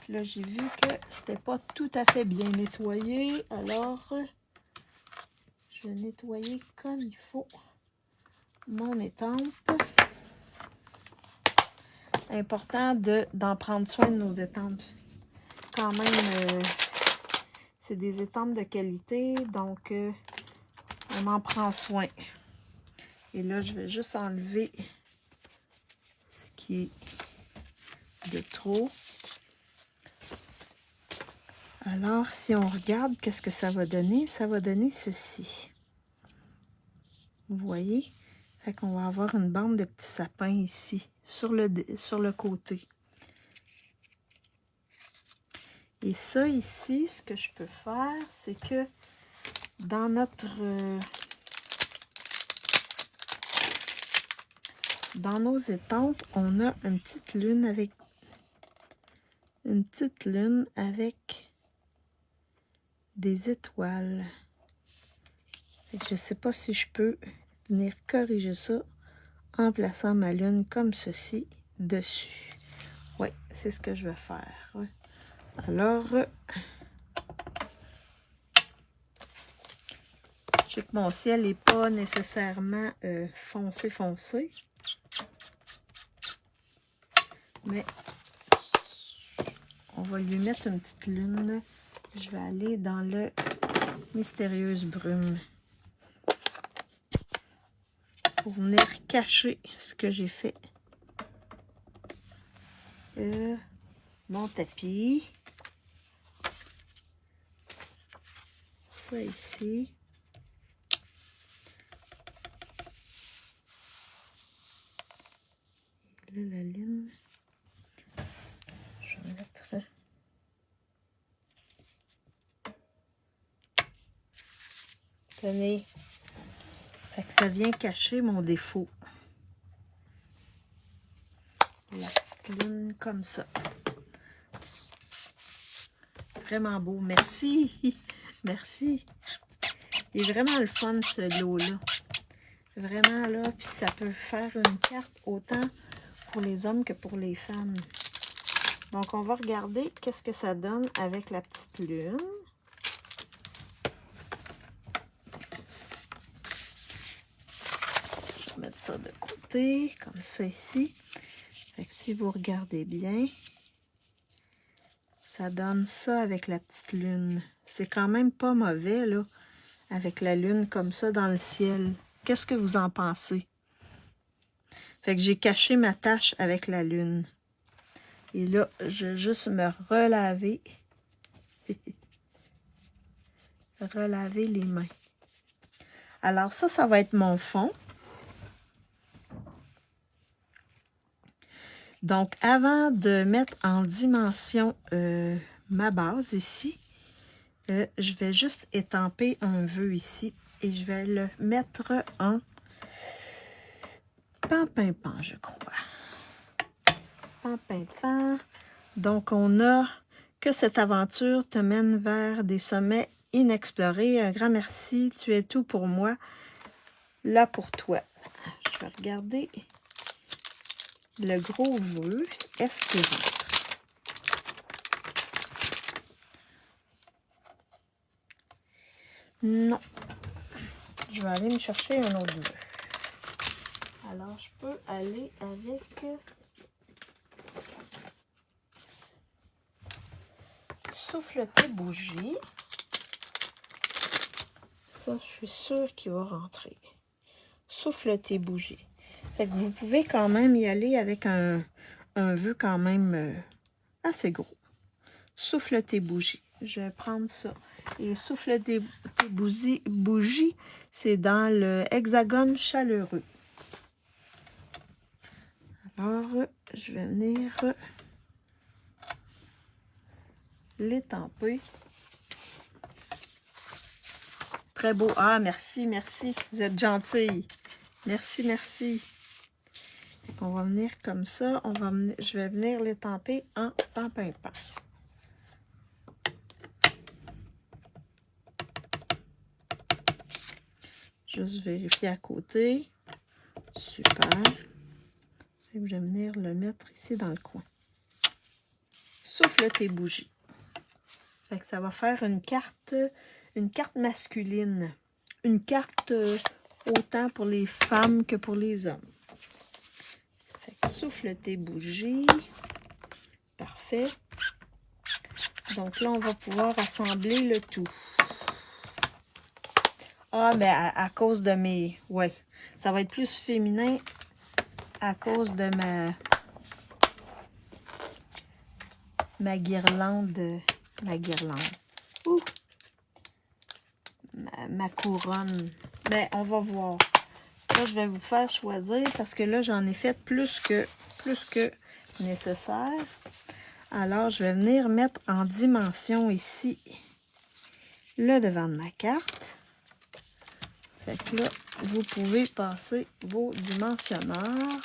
S1: Puis là, j'ai vu que c'était pas tout à fait bien nettoyé. Alors, je vais nettoyer comme il faut mon étampe. Important d'en prendre soin de nos étampes. Quand même, c'est des étampes de qualité, donc on en prend soin. Et là, je vais juste enlever ce qui est de trop. Alors, si on regarde, qu'est-ce que ça va donner? Ça va donner ceci. Vous voyez? Fait qu'on va avoir une bande de petits sapins ici, sur le côté. Et ça ici, ce que je peux faire, c'est que dans nos étampes, on a une petite lune avec des étoiles. Je ne sais pas si je peux venir corriger ça en plaçant ma lune comme ceci dessus. Oui, c'est ce que je vais faire. Ouais. Alors, je sais que mon ciel n'est pas nécessairement foncé. Mais on va lui mettre une petite lune. Je vais aller dans le mystérieuse brume pour venir cacher ce que j'ai fait. Mon tapis. Ça ici. Et là, la lune. Je vais mettre... Tenez. Fait que ça vient cacher mon défaut. La petite lune comme ça. Vraiment beau. Merci. Merci. Il est vraiment le fun, ce lot-là. Vraiment, là. Puis ça peut faire une carte autant pour les hommes que pour les femmes. Donc, on va regarder qu'est-ce que ça donne avec la petite lune. Je vais mettre ça de côté, comme ça ici. Fait que si vous regardez bien, Ça donne ça avec la petite lune. C'est quand même pas mauvais, là, avec la lune comme ça dans le ciel. Qu'est-ce que vous en pensez? Fait que j'ai caché ma tache avec la lune. Et là, je vais juste me relaver. Relaver les mains. Alors ça va être mon fond. Donc, avant de mettre en dimension ma base ici, je vais juste étamper un vœu ici et je vais le mettre en pan-pin-pan, je crois. Pan-pin-pan. Donc, on a que cette aventure te mène vers des sommets inexplorés. Un grand merci, tu es tout pour moi, là pour toi. Je vais regarder le gros vœu. Est-ce qu'il rentre? Non. Je vais aller me chercher un autre vœu. Alors, je peux aller avec souffle tes bougies. Ça, je suis sûre qu'il va rentrer. Souffle tes bougies. Fait que vous pouvez quand même y aller avec un vœu quand même assez gros. Souffle tes bougies. Je vais prendre ça. Et souffle tes bougies, c'est dans le hexagone chaleureux. Alors, je vais venir l'étamper. Très beau. Ah, merci, merci. Vous êtes gentille. Merci, merci. On va venir comme ça. Je vais venir l'étamper en pan-pin-pan. Juste vérifier à côté. Super. Je vais venir le mettre ici dans le coin. Souffle tes bougies. Fait que ça va faire une carte masculine. Une carte autant pour les femmes que pour les hommes. Fait que souffle tes bougies. Parfait. Donc là, on va pouvoir assembler le tout. Ah, mais à cause de mes... Ouais, ça va être plus féminin à cause de ma guirlande. Ouh! Ma couronne. Mais on va voir. Là, je vais vous faire choisir parce que là, j'en ai fait plus que nécessaire. Alors, je vais venir mettre en dimension ici le devant de ma carte. Fait que là, vous pouvez passer vos dimensionneurs.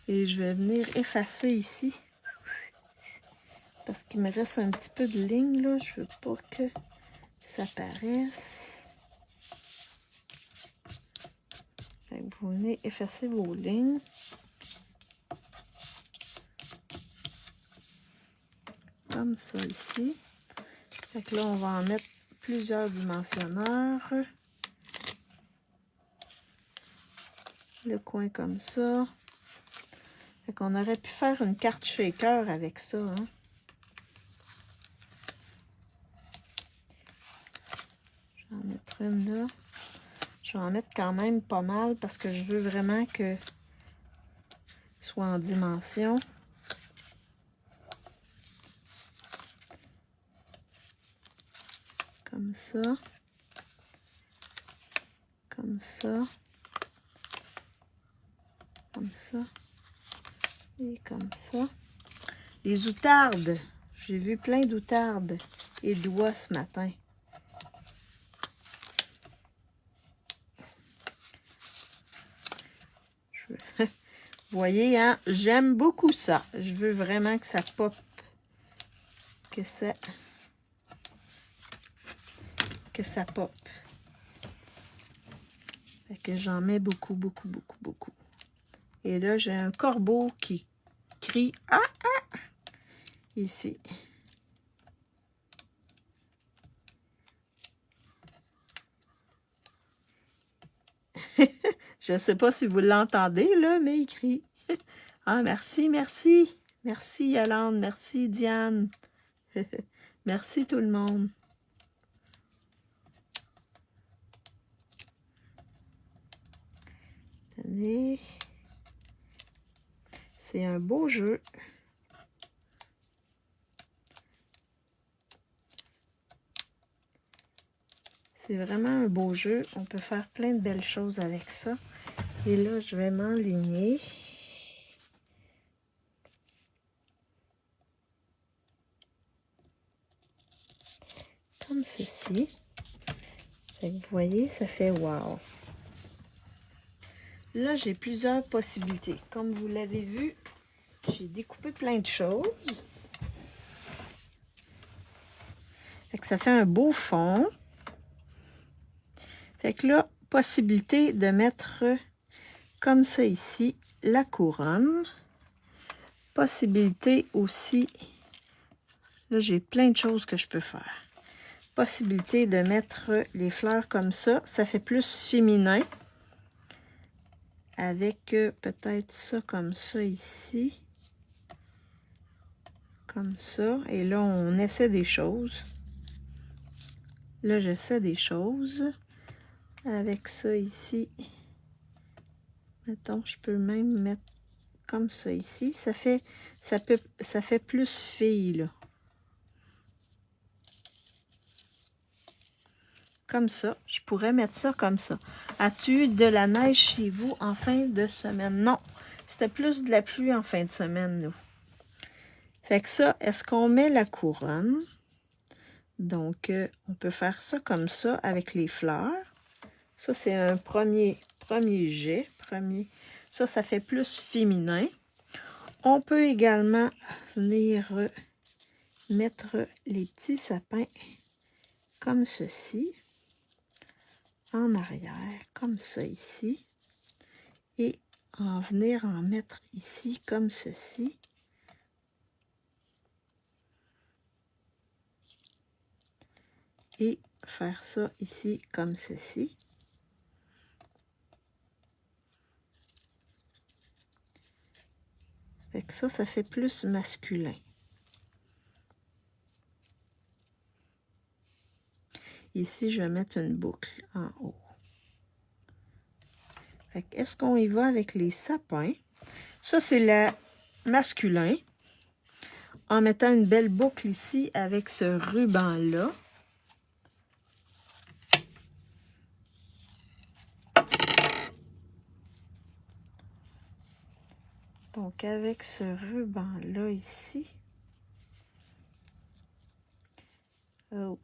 S1: Et je vais venir effacer ici. Parce qu'il me reste un petit peu de ligne, là. Je veux pas que ça paraisse. Fait que vous venez effacer vos lignes. Comme ça ici. Fait que là, on va en mettre plusieurs dimensionneurs. Le coin comme ça. Fait qu'on aurait pu faire une carte shaker avec ça, hein. Je vais en mettre une là. Je vais en mettre quand même pas mal parce que je veux vraiment que soit en dimension. Comme ça. Comme ça. Comme ça. Et comme ça. Les outardes. J'ai vu plein d'outardes et d'oies ce matin. Vous voyez, hein? J'aime beaucoup ça. Je veux vraiment que ça pop. Que ça pop. Fait que j'en mets beaucoup, beaucoup, beaucoup, beaucoup. Et là, j'ai un corbeau qui crie « Ah! Ah! » ici. Je ne sais pas si vous l'entendez, là, mais il crie. Ah, merci, merci. Merci Yolande, merci Diane. Merci tout le monde. Tenez. C'est un beau jeu. C'est vraiment un beau jeu. On peut faire plein de belles choses avec ça. Et là, je vais m'enligner. Comme ceci. Fait que vous voyez, ça fait wow. Là, j'ai plusieurs possibilités. Comme vous l'avez vu, j'ai découpé plein de choses. Fait que ça fait un beau fond. Fait que là, possibilité de mettre comme ça ici la couronne. Possibilité aussi, là j'ai plein de choses que je peux faire. Possibilité de mettre les fleurs comme ça fait plus féminin. Avec peut-être ça comme ça ici. Comme ça. Et là, on essaie des choses. Là, j'essaie des choses. Avec ça ici. Mettons, je peux même mettre comme ça ici. Ça fait plus fille, là. Comme ça. Je pourrais mettre ça comme ça. As-tu eu de la neige chez vous en fin de semaine? Non. C'était plus de la pluie en fin de semaine, nous. Fait que ça, est-ce qu'on met la couronne? Donc, on peut faire ça comme ça avec les fleurs. Ça, c'est un premier jet. Ça fait plus féminin. On peut également venir mettre les petits sapins comme ceci. En arrière, comme ça ici. Et venir en mettre ici comme ceci. Et faire ça ici comme ceci. Fait que ça fait plus masculin. Ici, je vais mettre une boucle en haut. Fait que est-ce qu'on y va avec les sapins? Ça, c'est le masculin. En mettant une belle boucle ici avec ce ruban-là. Donc, avec ce ruban-là ici. Oh.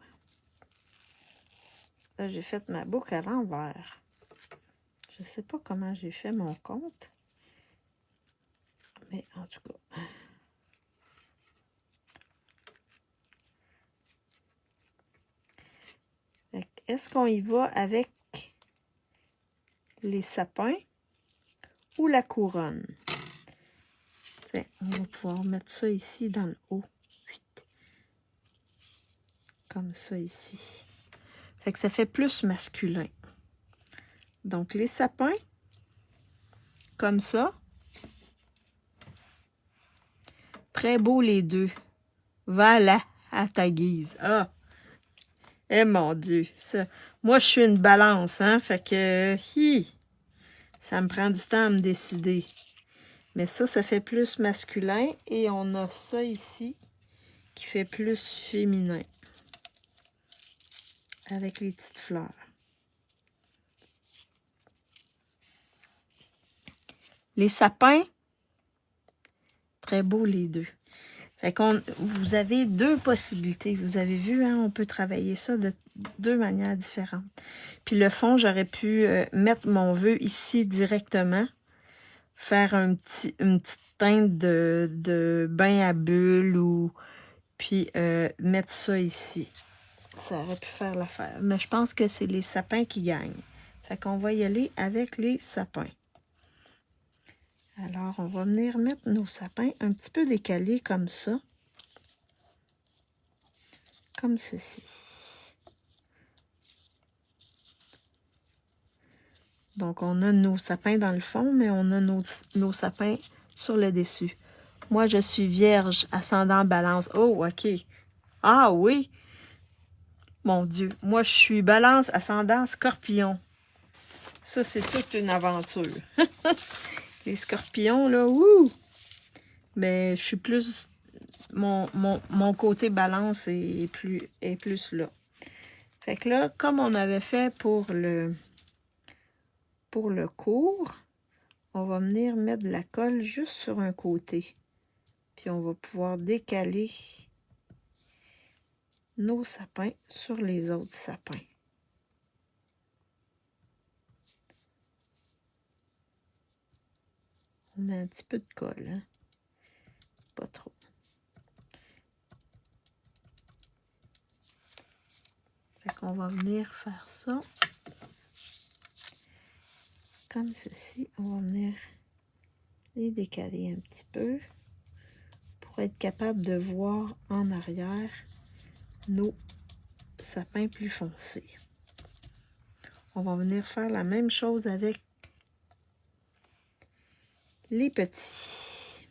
S1: Là, j'ai fait ma boucle à l'envers. Je ne sais pas comment j'ai fait mon compte. Mais en tout cas. Est-ce qu'on y va avec les sapins ou la couronne? Tiens, on va pouvoir mettre ça ici dans le haut. Comme ça ici. Fait que ça fait plus masculin. Donc, les sapins, comme ça. Très beau les deux. Voilà, à ta guise. Ah! Eh mon Dieu, ça. Moi, je suis une balance, hein? Fait que, ça me prend du temps à me décider. Mais ça fait plus masculin. Et on a ça ici, qui fait plus féminin. Avec les petites fleurs. Les sapins, très beaux les deux. Fait qu'on, vous avez deux possibilités. Vous avez vu, hein, on peut travailler ça de deux manières différentes. Puis le fond, j'aurais pu mettre mon vœu ici directement. Faire une petite teinte de bain à bulles ou puis mettre ça ici. Ça aurait pu faire l'affaire. Mais je pense que c'est les sapins qui gagnent. Fait qu'on va y aller avec les sapins. Alors, on va venir mettre nos sapins un petit peu décalés comme ça. Comme ceci. Donc, on a nos sapins dans le fond, mais on a nos sapins sur le dessus. Moi, je suis vierge, ascendant balance. Oh, OK. Ah oui. Mon Dieu. Moi, je suis balance, ascendant scorpion. Ça, c'est toute une aventure. Les scorpions, là, ouh! Mais je suis plus... Mon côté balance est plus là. Fait que là, comme on avait fait pour le cours, on va venir mettre de la colle juste sur un côté. Puis on va pouvoir décaler nos sapins sur les autres sapins. On met un petit peu de colle, hein? Pas trop. Fait qu'on va venir faire ça. Comme ceci, on va venir les décaler un petit peu pour être capable de voir en arrière nos sapins plus foncés. On va venir faire la même chose avec les petits.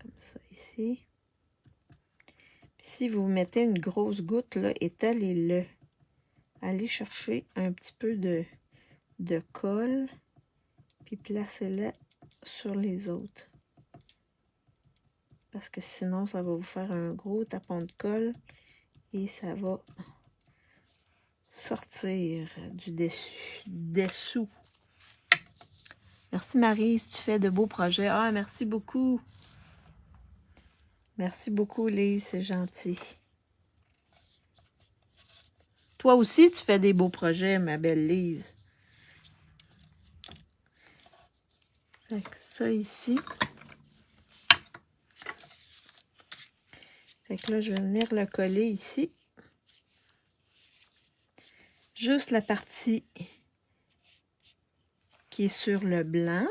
S1: Comme ça ici. Puis si vous mettez une grosse goutte, là, étalez-le. Allez chercher un petit peu de colle, puis placez-la sur les autres. Parce que sinon, ça va vous faire un gros tapon de colle et ça va sortir du dessous. Merci Marie, si tu fais de beaux projets. Ah, merci beaucoup. Merci beaucoup, Lise, c'est gentil. Toi aussi, tu fais des beaux projets, ma belle Lise. Fait que ça ici. Fait que là, je vais venir le coller ici. Juste la partie qui est sur le blanc.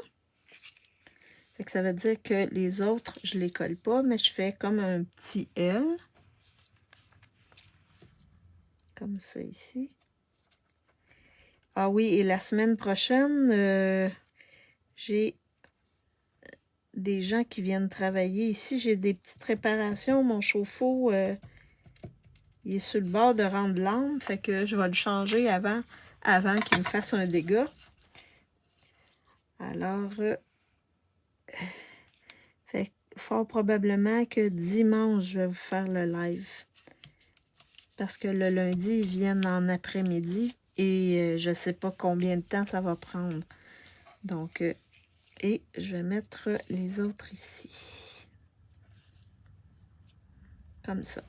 S1: Fait que ça veut dire que les autres, je les colle pas, mais je fais comme un petit L. Comme ça ici. Ah oui, et la semaine prochaine, j'ai des gens qui viennent travailler ici. J'ai des petites réparations. Mon chauffe-eau, il est sur le bord de rendre l'âme. Fait que je vais le changer avant qu'il me fasse un dégât. Alors, fait fort probablement que dimanche, je vais vous faire le live. Parce que le lundi, ils viennent en après-midi. Et je ne sais pas combien de temps ça va prendre. Donc, et je vais mettre les autres ici. Comme ça.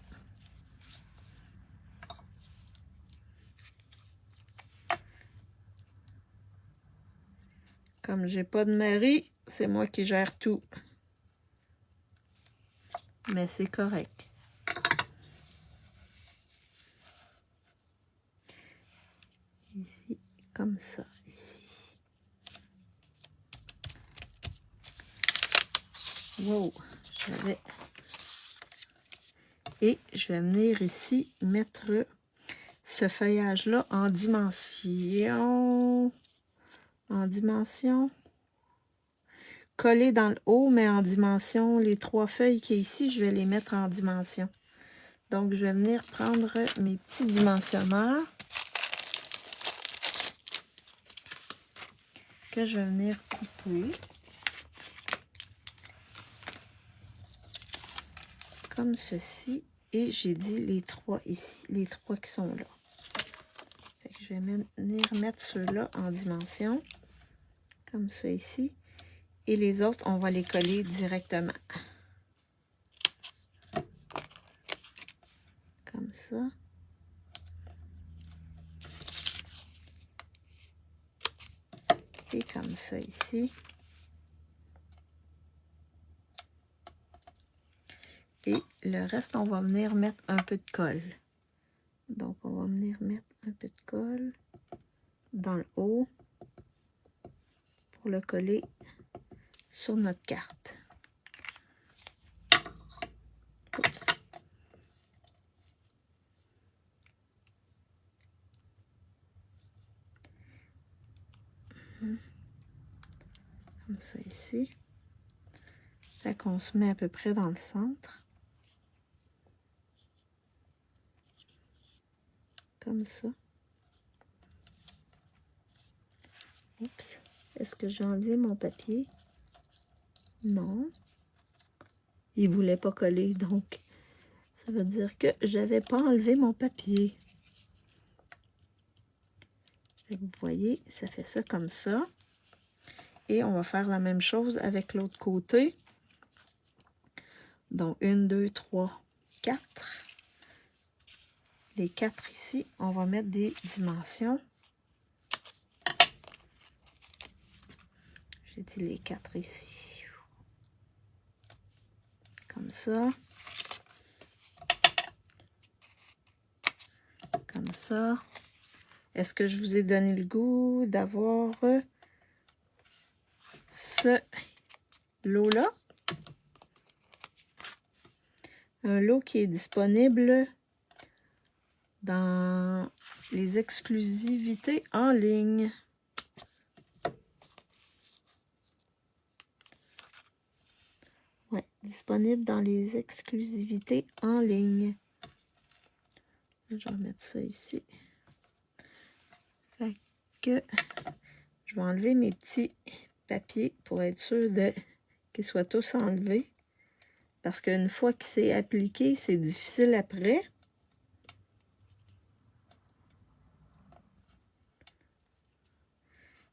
S1: Comme j'ai pas de mari, c'est moi qui gère tout. Mais c'est correct. Ici, comme ça, ici. Wow, et je vais venir ici mettre ce feuillage-là en dimension. Collé dans le haut, mais en dimension. Les 3 feuilles qui est ici, je vais les mettre en dimension. Donc, je vais venir prendre mes petits dimensionneurs. Que je vais venir couper. Comme ceci. Et j'ai dit les 3 ici. Les 3 qui sont là. Fait que je vais venir mettre ceux-là en dimension. Comme ça ici. Et les autres, on va les coller directement. Comme ça. Et comme ça ici. Et le reste, on va venir mettre un peu de colle. Donc, on va venir mettre un peu de colle dans le haut pour le coller sur notre carte. Oups. Comme ça ici. Fait qu'on se met à peu près dans le centre. Comme ça. Oups. Est-ce que j'ai enlevé mon papier? Non. Il ne voulait pas coller, donc ça veut dire que j'avais pas enlevé mon papier. Fait que vous voyez, ça fait ça comme ça. Et on va faire la même chose avec l'autre côté. Donc, 1, 2, 3, 4. Les 4 ici, on va mettre des dimensions. J'ai dit les 4 ici. Comme ça. Comme ça. Est-ce que je vous ai donné le goût d'avoir ce lot-là? Un lot qui est disponible dans les exclusivités en ligne. Ouais, disponible dans les exclusivités en ligne. Je vais remettre ça ici. Fait que je vais enlever mes petits papiers pour être sûr qu'ils soient tous enlevés. Parce qu'une fois que c'est appliqué, c'est difficile après.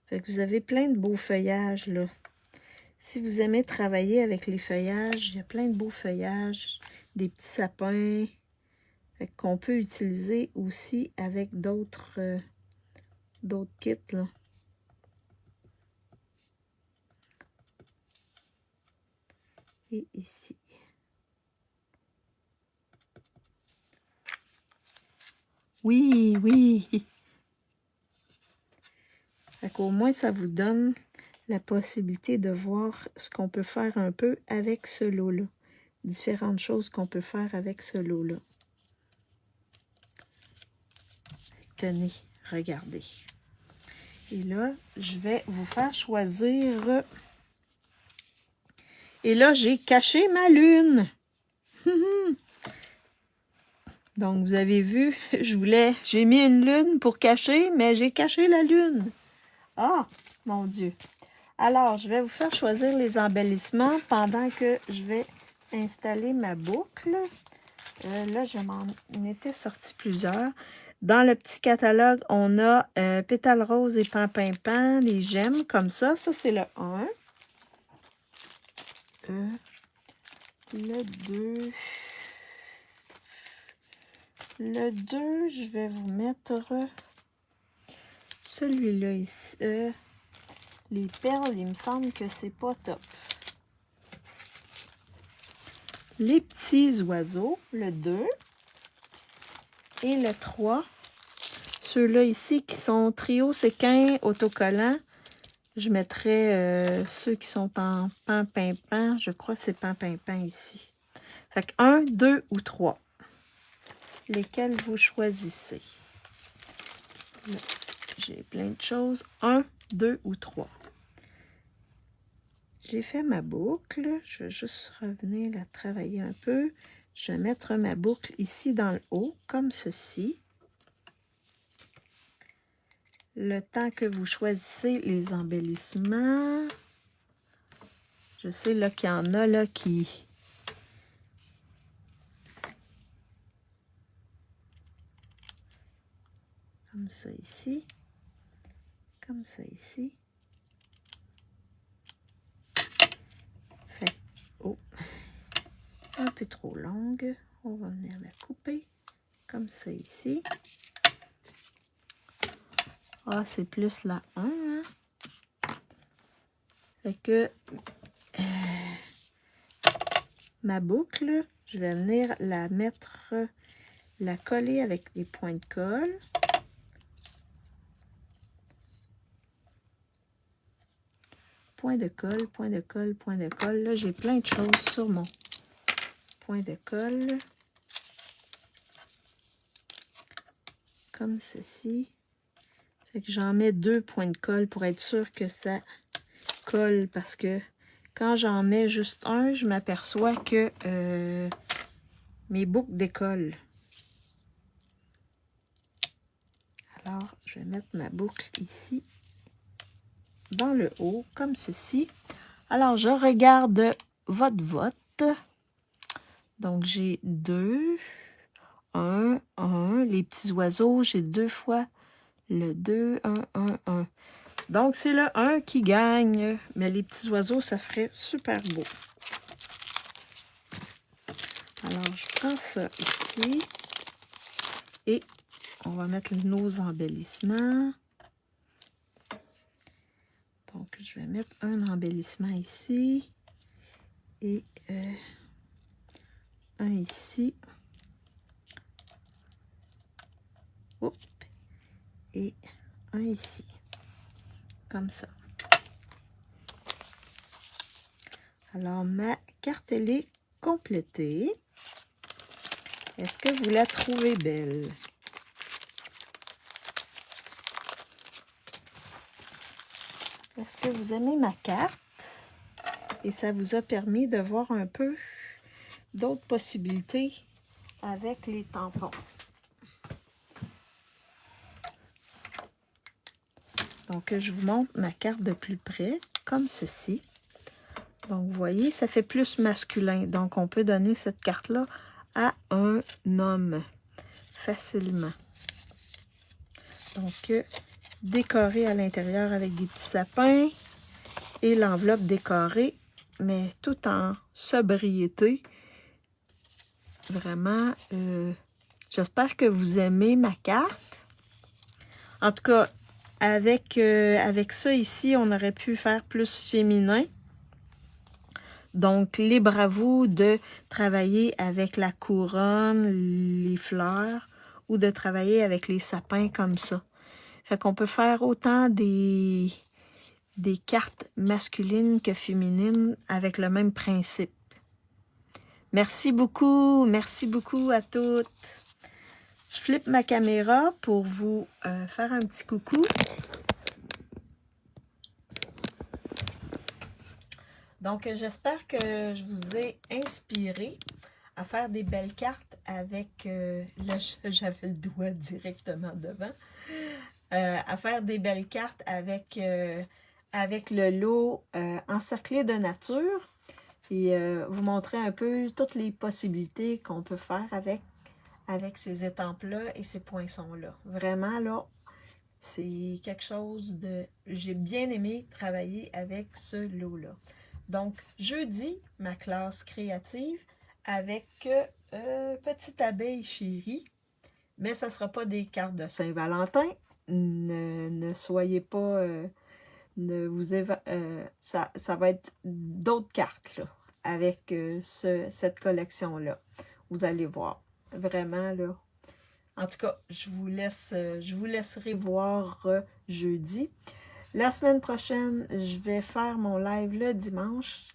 S1: Fait que vous avez plein de beaux feuillages, là. Si vous aimez travailler avec les feuillages, il y a plein de beaux feuillages, des petits sapins, fait qu'on peut utiliser aussi avec d'autres kits, là. Et ici. Oui, oui. Fait qu'au moins, ça vous donne la possibilité de voir ce qu'on peut faire un peu avec ce lot-là. Différentes choses qu'on peut faire avec ce lot-là. Tenez, regardez. Et là, je vais vous faire choisir. Et là, j'ai caché ma lune. Donc, vous avez vu, j'ai mis une lune pour cacher, mais j'ai caché la lune. Ah, mon Dieu. Alors, je vais vous faire choisir les embellissements pendant que je vais installer ma boucle. Là, je m'en étais sorti plusieurs. Dans le petit catalogue, on a pétales roses et pan-pin-pan, les gemmes comme ça. Ça, c'est le 1. Le 2. Le 2, je vais vous mettre celui-là ici. Les perles, il me semble que c'est pas top. Les petits oiseaux, le 2. Et le 3. Ceux-là ici qui sont trio séquin autocollant. Je mettrai ceux qui sont en pan-pin-pan. Je crois que c'est pan-pin-pan ici. Fait que 1, 2 ou 3. Lesquels vous choisissez. J'ai plein de choses. 1, 2 ou 3. J'ai fait ma boucle. Je vais juste revenir la travailler un peu. Je vais mettre ma boucle ici dans le haut, comme ceci. Le temps que vous choisissez les embellissements. Je sais là qu'il y en a là qui... Comme ça ici. Comme ça ici. Fait, oh, un peu trop longue. On va venir la couper. Comme ça ici. Ah, c'est plus la 1. Hein? Fait que ma boucle, je vais venir la mettre, la coller avec des points de colle. Point de colle, point de colle, point de colle. Là, j'ai plein de choses sur mon point de colle. Comme ceci. Fait que j'en mets 2 points de colle pour être sûr que ça colle parce que quand j'en mets juste un, je m'aperçois que mes boucles décollent. Alors, je vais mettre ma boucle ici, dans le haut, comme ceci. Alors, je regarde votre vote. Donc, j'ai 2, 1, 1. Les petits oiseaux, j'ai 2 fois le 2, 1, 1, 1. Donc, c'est le 1 qui gagne. Mais les petits oiseaux, ça ferait super beau. Alors, je prends ça ici. Et on va mettre nos embellissements. Donc, je vais mettre un embellissement ici. Et un ici. Oups. Et un ici. Comme ça. Alors, ma carte, elle est complétée. Est-ce que vous la trouvez belle? Est-ce que vous aimez ma carte? Et ça vous a permis de voir un peu d'autres possibilités avec les tampons. Donc, je vous montre ma carte de plus près, comme ceci. Donc, vous voyez, ça fait plus masculin. Donc, on peut donner cette carte-là à un homme facilement. Donc, décoré à l'intérieur avec des petits sapins et l'enveloppe décorée, mais tout en sobriété. Vraiment, j'espère que vous aimez ma carte. En tout cas, avec ça ici, on aurait pu faire plus féminin. Donc, libre à vous de travailler avec la couronne, les fleurs, ou de travailler avec les sapins comme ça. Fait qu'on peut faire autant des cartes masculines que féminines avec le même principe. Merci beaucoup à toutes. Je flippe ma caméra pour vous faire un petit coucou. Donc, j'espère que je vous ai inspiré à faire des belles cartes avec... là, j'avais le doigt directement devant. À faire des belles cartes avec, avec le lot encerclé de nature. Et vous montrer un peu toutes les possibilités qu'on peut faire avec ces étampes-là et ces poinçons-là. Vraiment, là, c'est quelque chose de... J'ai bien aimé travailler avec ce lot-là. Donc, jeudi, ma classe créative avec Petite Abeille Chérie. Mais ça ne sera pas des cartes de Saint-Valentin. Ne soyez pas... ça va être d'autres cartes, là, avec cette collection-là. Vous allez voir. Vraiment, là. En tout cas, je vous laisserai voir jeudi. La semaine prochaine, je vais faire mon live le dimanche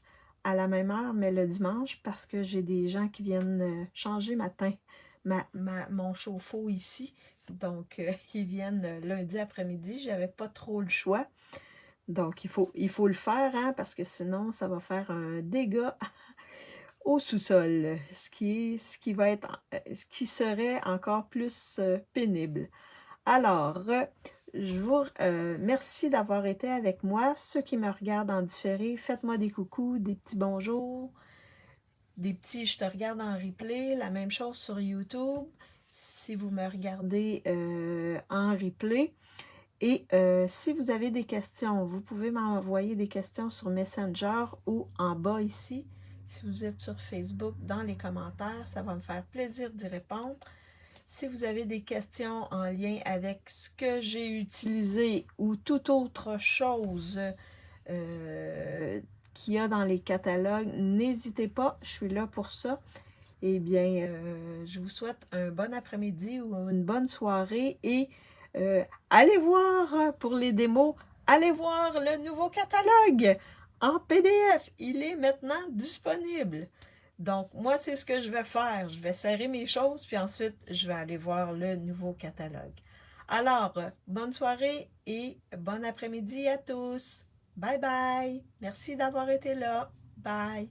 S1: à la même heure, mais le dimanche parce que j'ai des gens qui viennent changer mon chauffe-eau ici. Donc, ils viennent lundi après-midi. Je n'avais pas trop le choix. Donc, il faut le faire, hein, parce que sinon, ça va faire un dégât au sous-sol, ce qui serait encore plus pénible. Alors, je vous merci d'avoir été avec moi. Ceux qui me regardent en différé, faites-moi des coucous, des petits bonjours, des petits je te regarde en replay. La même chose sur YouTube, si vous me regardez en replay. Et si vous avez des questions, vous pouvez m'envoyer des questions sur Messenger ou en bas ici. Si vous êtes sur Facebook, dans les commentaires, ça va me faire plaisir d'y répondre. Si vous avez des questions en lien avec ce que j'ai utilisé ou toute autre chose qu'il y a dans les catalogues, n'hésitez pas, je suis là pour ça. Eh bien, je vous souhaite un bon après-midi ou une bonne soirée et allez voir pour les démos, allez voir le nouveau catalogue en PDF. Il est maintenant disponible. Donc, moi, c'est ce que je vais faire. Je vais serrer mes choses, puis ensuite, je vais aller voir le nouveau catalogue. Alors, bonne soirée et bon après-midi à tous. Bye bye. Merci d'avoir été là. Bye.